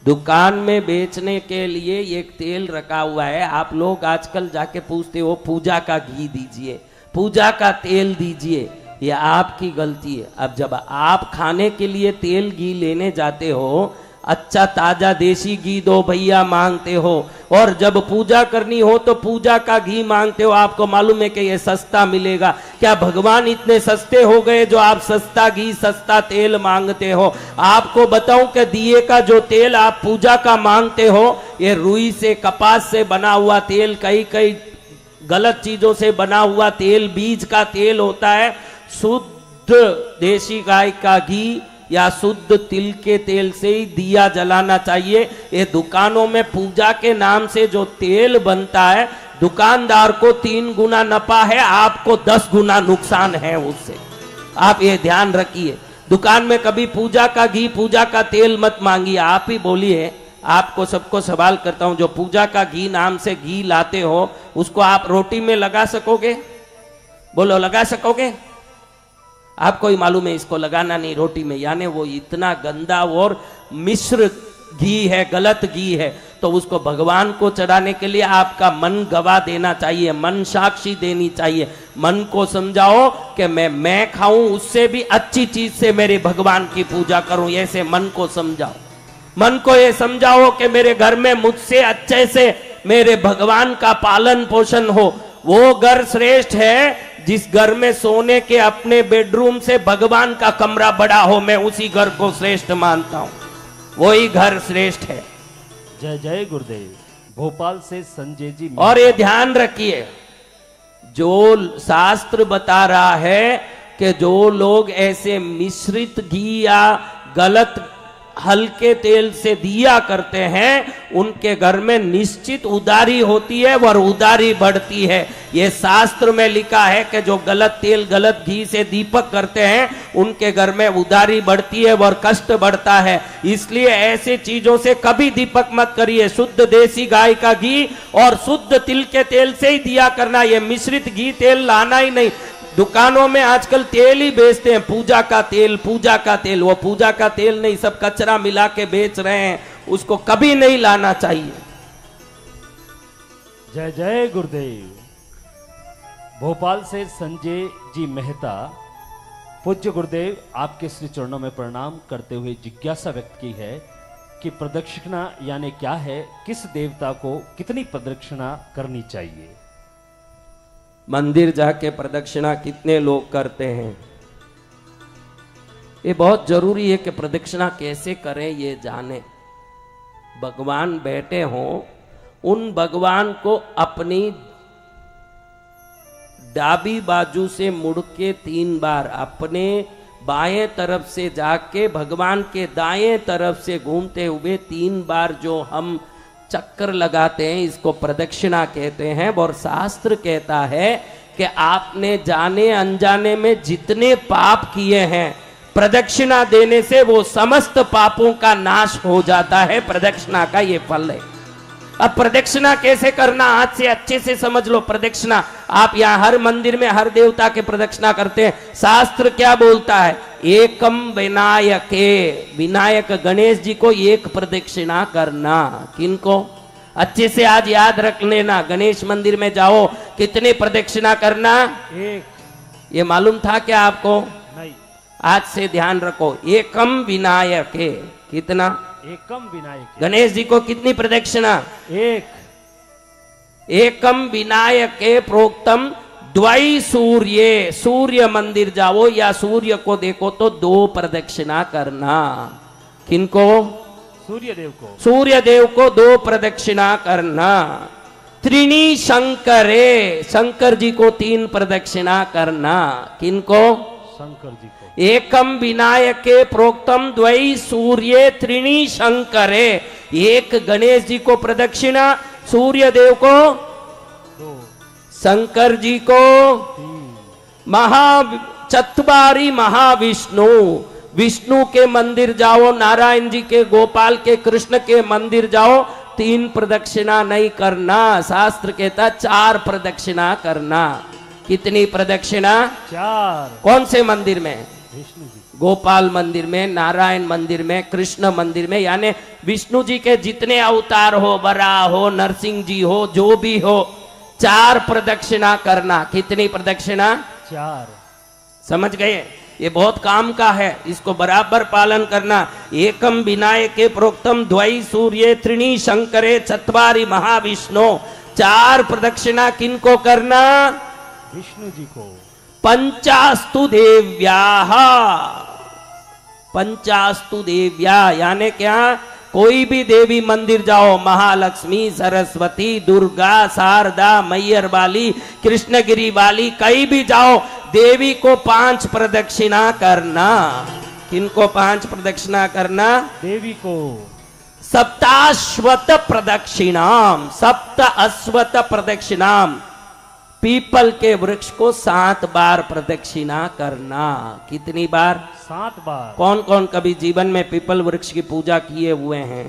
दुकान में बेचने के लिए एक तेल रखा हुआ है, आप लोग आजकल जाके पूछते हो पूजा का घी दीजिए, पूजा का तेल दीजिए, ये आपकी गलती है। अब जब आप खाने के लिए तेल घी लेने जाते हो, अच्छा ताजा देसी घी दो भैया मांगते हो, और जब पूजा करनी हो तो पूजा का घी मांगते हो। आपको मालूम है कि ये सस्ता मिलेगा। क्या भगवान इतने सस्ते हो गए जो आप सस्ता घी सस्ता तेल मांगते हो? आपको बताऊं कि दिए का जो तेल आप पूजा का मांगते हो, ये रुई से, कपास से बना हुआ तेल, कई कई गलत चीजों से बना हुआ तेल, बीज का तेल होता है। शुद्ध देसी गाय का घी या शुद्ध तिल के तेल से ही दिया जलाना चाहिए। ये दुकानों में पूजा के नाम से जो तेल बनता है, दुकानदार को 3 गुना नफा है, आपको 10 गुना नुकसान है उससे। आप ये ध्यान रखिए। दुकान में कभी पूजा का घी, पूजा का तेल मत मांगिए। आप ही बोलिए, आपको सबको सवाल करता हूं, जो पूजा का घी नाम से घी लाते हो, उसको आप रोटी में लगा सकोगे? बोलो, लगा सकोगे? आपको ही मालूम है इसको लगाना नहीं रोटी में, यानी वो इतना गंदा और मिश्र घी है, गलत घी है। तो उसको भगवान को चढ़ाने के लिए आपका मन गवा देना चाहिए, मन साक्षी देनी चाहिए। मन को समझाओ कि मैं खाऊं, उससे भी अच्छी चीज से मेरे भगवान की पूजा करूं, ऐसे मन को समझाओ। मन को ये समझाओ कि मेरे घर में मुझसे अच्छे से मेरे भगवान का पालन पोषण हो। वो घर श्रेष्ठ है जिस घर में सोने के अपने बेडरूम से भगवान का कमरा बड़ा हो, मैं उसी घर को श्रेष्ठ मानता हूं, वही घर श्रेष्ठ है। जय जय गुरुदेव। भोपाल से संजय जी। और ये ध्यान रखिए, जो शास्त्र बता रहा है कि जो लोग ऐसे मिश्रित घी या गलत हल्के तेल से दिया करते हैं, उनके घर में निश्चित उदारी होती है और उदारी बढ़ती है। ये शास्त्र में लिखा है कि जो गलत तेल गलत घी से दीपक करते हैं, उनके घर में उदारी बढ़ती है और कष्ट बढ़ता है। इसलिए ऐसे चीजों से कभी दीपक मत करिए। शुद्ध देसी गाय का घी और शुद्ध तिल के तेल से ही दिया करना, ये मिश्रित घी तेल लाना ही नहीं। दुकानों में आजकल तेल ही बेचते हैं, पूजा का तेल, पूजा का तेल। वो पूजा का तेल नहीं, सब कचरा मिला के बेच रहे हैं, उसको कभी नहीं लाना चाहिए। जय जय गुरुदेव। भोपाल से संजय जी मेहता। पूज्य गुरुदेव, आपके श्री चरणों में प्रणाम करते हुए जिज्ञासा व्यक्त की है कि प्रदक्षिणा यानी क्या है, किस देवता को कितनी प्रदक्षिणा करनी चाहिए? मंदिर जाके प्रदक्षिणा कितने लोग करते हैं? ये बहुत जरूरी है कि प्रदक्षिणा कैसे करें ये जाने। भगवान बैठे हों, उन भगवान को अपनी डाबी बाजू से मुड़ के 3 बार, अपने बाएं तरफ से जाके भगवान के दाएं तरफ से घूमते हुए 3 बार जो हम चक्कर लगाते हैं इसको प्रदक्षिणा कहते हैं। और शास्त्र कहता है कि आपने जाने अनजाने में जितने पाप किए हैं प्रदक्षिणा देने से वो समस्त पापों का नाश हो जाता है। प्रदक्षिणा का ये फल है। अब प्रदक्षिणा कैसे करना आज से अच्छे से समझ लो। प्रदक्षिणा आप यहाँ हर मंदिर में हर देवता के प्रदक्षिणा करते हैं। शास्त्र क्या बोलता है? एकम विनायके, विनायक गणेश जी को एक प्रदक्षिणा करना। किनको? अच्छे से आज याद रख लेना। गणेश मंदिर में जाओ, कितने प्रदक्षिणा करना? एक। ये मालूम था क्या आपको? नहीं। आज से ध्यान रखो। एकम विनायके, कितना? एकम विनायक। गणेश जी को कितनी प्रदक्षिणा? एक। एकम विनायके प्रोक्तम द्वै सूर्य, सूर्य मंदिर जाओ या सूर्य को देखो तो 2 प्रदक्षिणा करना। किनको? सूर्य देव को। सूर्य देव को 2 प्रदक्षिणा करना। त्रिणी शंकरे, शंकर जी को 3 प्रदक्षिणा करना। किनको? शंकर जी को। एकम विनायके प्रोक्तम द्वै सूर्य त्रिणी शंकरे, एक गणेश जी को प्रदक्षिणा, सूर्य देव को 2, शंकर जी को 3, चत्वारी महाविष्णु, विष्णु के मंदिर जाओ, नारायण जी के, गोपाल के, कृष्ण के मंदिर जाओ, 3 प्रदक्षिणा नहीं करना। शास्त्र कहता 4 प्रदक्षिणा करना। कितनी प्रदक्षिणा? 4। कौन से मंदिर में? विष्णु जी। गोपाल मंदिर में, नारायण मंदिर में, कृष्ण मंदिर में, यानी विष्णु जी के जितने अवतार हो, वराह हो, नरसिंह जी हो, जो भी हो, 4 प्रदक्षिणा करना। कितनी प्रदक्षिणा? 4। समझ गए? ये बहुत काम का है, इसको बराबर पालन करना। एकम विनायके प्रोक्तम द्वै सूर्य त्रिणी शंकरे चत्वारि महाविष्णु, 4 प्रदक्षिणा किनको करना? विष्णु जी को। पंचास्तु देव्याः, पंचास्तु देव्या यानी क्या? कोई भी देवी मंदिर जाओ, महालक्ष्मी, सरस्वती, दुर्गा, शारदा, मैयर वाली, कृष्णगिरी वाली, कहीं भी जाओ, देवी को 5 प्रदक्षिणा करना। किनको 5 प्रदक्षिणा करना? देवी को। सप्ताश्वत प्रदक्षिणाम, 7 अश्वत प्रदक्षिणाम, पीपल के वृक्ष को 7 बार प्रदक्षिणा करना। कितनी बार? 7 बार। कौन कौन कभी जीवन में पीपल वृक्ष की पूजा किए हुए हैं?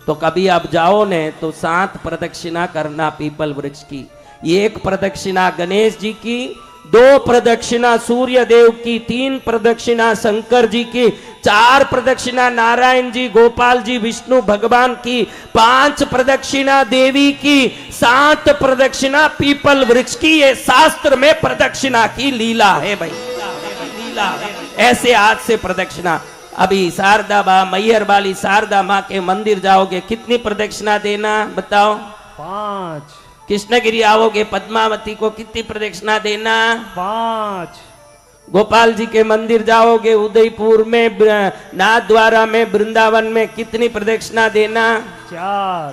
तो कभी आप जाओ ने तो 7 प्रदक्षिणा करना पीपल वृक्ष की। 1 प्रदक्षिणा गणेश जी की, 2 प्रदक्षिणा सूर्य देव की, 3 प्रदक्षिणा शंकर जी की, 4 प्रदक्षिणा नारायण जी, गोपाल जी, विष्णु भगवान की, 5 प्रदक्षिणा देवी की, 7 प्रदक्षिणा पीपल वृक्ष की। ये शास्त्र में प्रदक्षिणा की लीला है भाई, लीला है। ऐसे आज से प्रदक्षिणा। अभी शारदा माँ, मैयर वाली शारदा माँ के मंदिर जाओगे, कितनी प्रदक्षिणा देना बताओ? 5। कृष्णगिरी आओगे, पद्मावती को कितनी प्रदक्षिणा देना? 5। गोपाल जी के मंदिर जाओगे, उदयपुर में, नाथद्वारा में, वृंदावन में, कितनी प्रदक्षिणा देना? 4।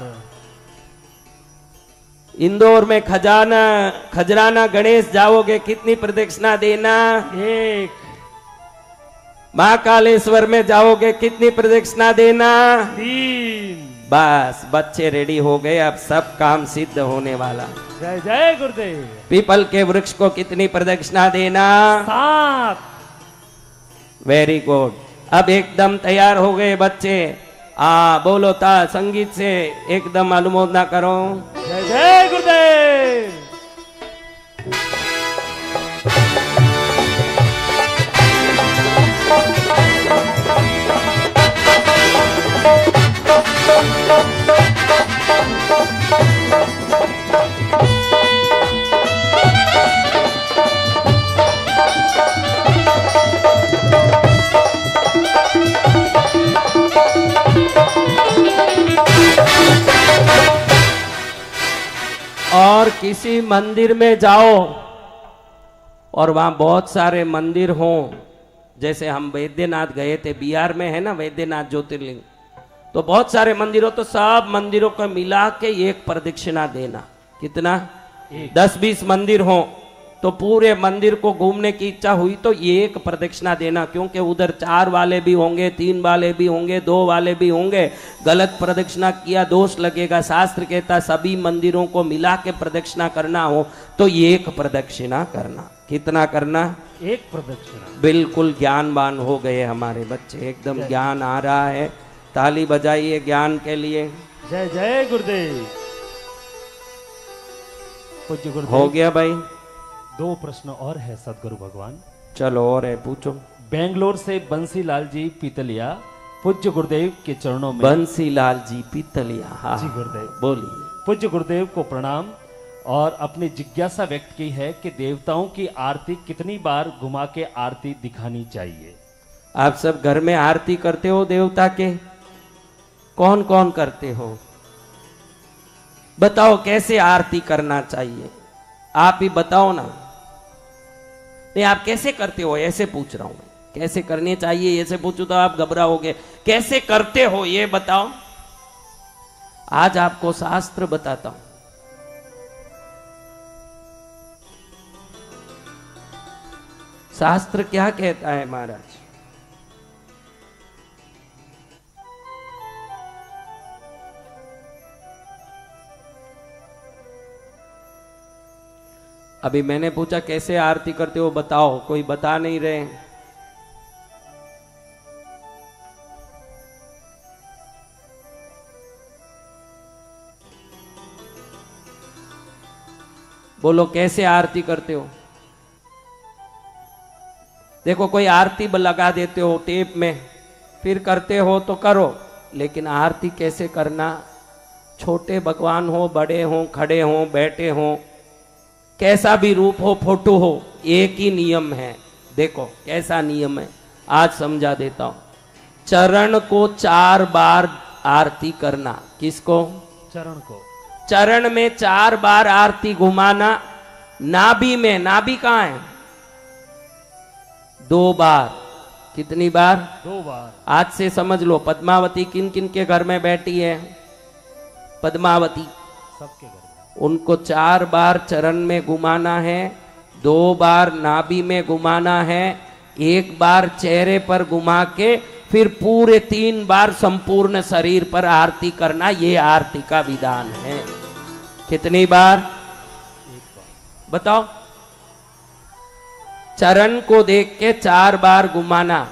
इंदौर में खजराना गणेश जाओगे, कितनी प्रदक्षिणा देना? 1। महाकालेश्वर में जाओगे, कितनी प्रदक्षिणा देना? 3। बस बच्चे रेडी हो गए, अब सब काम सिद्ध होने वाला। जय जय गुरुदेव। पीपल के वृक्ष को कितनी प्रदक्षिणा देना? 7। Very good. अब एकदम तैयार हो गए बच्चे। बोलो ता संगीत से एकदम अनुमोदना करो। जय जय गुरुदेव। और किसी मंदिर में जाओ और वहां बहुत सारे मंदिर हों, जैसे हम वैद्यनाथ गए थे, बिहार में है ना वैद्यनाथ ज्योतिर्लिंग, तो बहुत सारे मंदिरों, तो सब मंदिरों को मिला के 1 प्रदक्षिणा देना। कितना? 10-20 मंदिर हो तो पूरे मंदिर को घूमने की इच्छा हुई तो एक प्रदक्षिणा देना, क्योंकि उधर 4 वाले भी होंगे, 3 वाले भी होंगे, 2 वाले भी होंगे। गलत प्रदक्षिणा किया दोष लगेगा। शास्त्र कहता सभी मंदिरों को मिला के प्रदक्षिणा करना हो तो एक प्रदक्षिणा करना। कितना करना? एक प्रदक्षिणा। बिल्कुल ज्ञानवान हो गए हमारे बच्चे, एकदम ज्ञान आ रहा है। ताली बजाइए ज्ञान के लिए। जय जय गुरुदेव। पूज्य गुरुदेव, हो गया भाई? 2 प्रश्न और है सदगुरु भगवान। चलो और है, पूछो। बेंगलोर से बंसीलाल जी पीतलिया पूज्य गुरुदेव के चरणों में। बंसीलाल जी पीतलिया, हाँ जी गुरुदेव, बोलिए। पूज्य गुरुदेव को प्रणाम और अपनी जिज्ञासा व्यक्त की है कि देवताओं की आरती कितनी बार घुमा के आरती दिखानी चाहिए? आप सब घर में आरती करते हो देवता के? कौन कौन करते हो? बताओ कैसे आरती करना चाहिए, आप ही बताओ ना। नहीं, आप कैसे करते हो ऐसे पूछ रहा हूं मैं। कैसे करनी चाहिए ऐसे पूछूं तो आप घबराओगे। कैसे करते हो ये बताओ। आज आपको शास्त्र बताता हूं। शास्त्र क्या कहता है महाराज? अभी मैंने पूछा कैसे आरती करते हो बताओ, कोई बता नहीं रहे। बोलो कैसे आरती करते हो? देखो कोई आरती लगा देते हो टेप में, फिर करते हो तो करो, लेकिन आरती कैसे करना? छोटे भगवान हो, बड़े हो, खड़े हो, बैठे हो, कैसा भी रूप हो, फोटो हो, एक ही नियम है। देखो कैसा नियम है, आज समझा देता हूं। चरण को 4 बार आरती करना। किसको? चरण को। चरण में 4 बार आरती घुमाना। नाभि में, नाभि कहां है? 2 बार। कितनी बार? 2 बार। आज से समझ लो। पद्मावती किन किन के घर में बैठी है? पद्मावती सबके घर में। उनको 4 बार चरण में घुमाना है, 2 बार नाभि में घुमाना है, 1 बार चेहरे पर घुमा के फिर पूरे 3 बार संपूर्ण शरीर पर आरती करना। ये आरती का विधान है। कितनी बार? 1 बार। बताओ। चरण को देख के 4 बार घुमाना।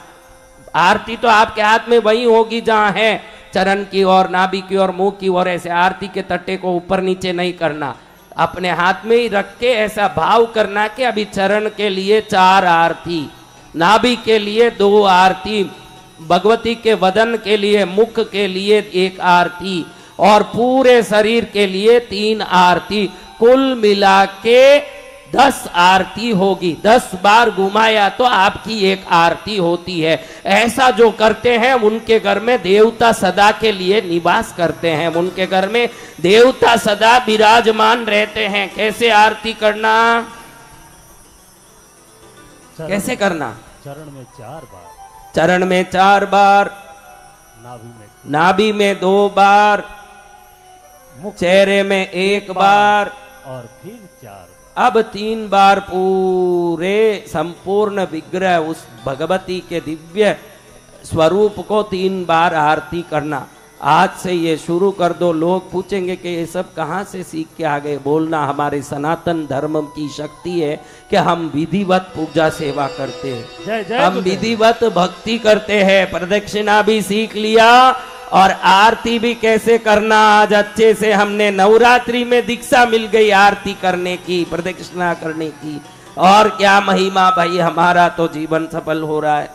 आरती तो आपके हाथ में वही होगी जहां है, चरण की ओर, नाभि की ओर, मुंह की ओर। ऐसे आरती के तट्टे को ऊपर नीचे नहीं करना, अपने हाथ में ही रख के ऐसा भाव करना कि अभी चरण के लिए 4 आरती, नाभि के लिए 2 आरती, भगवती के वदन के लिए, मुख के लिए 1 आरती और पूरे शरीर के लिए 3 आरती। कुल मिला के 10 आरती होगी। 10 बार घुमाया तो आपकी 1 आरती होती है। ऐसा जो करते हैं उनके घर में देवता सदा के लिए निवास करते हैं, उनके घर में देवता सदा विराजमान रहते हैं। कैसे आरती करना? कैसे करना? चरण में 4 बार। चरण में 4 बार, नाभि में 2 बार, चेहरे में 1 बार और फिर 4। अब 3 बार पूरे संपूर्ण विग्रह उस भगवती के दिव्य स्वरूप को 3 बार आरती करना। आज से ये शुरू कर दो। लोग पूछेंगे कि ये सब कहाँ से सीख के आ गए? बोलना हमारे सनातन धर्म की शक्ति है कि हम विधिवत पूजा सेवा करते हैं, जय जय हम विधिवत भक्ति करते हैं। प्रदक्षिणा भी सीख लिया और आरती भी कैसे करना आज अच्छे से हमने। नवरात्रि में दीक्षा मिल गई आरती करने की, प्रदक्षिणा करने की। और क्या महिमा भाई, हमारा तो जीवन सफल हो रहा है।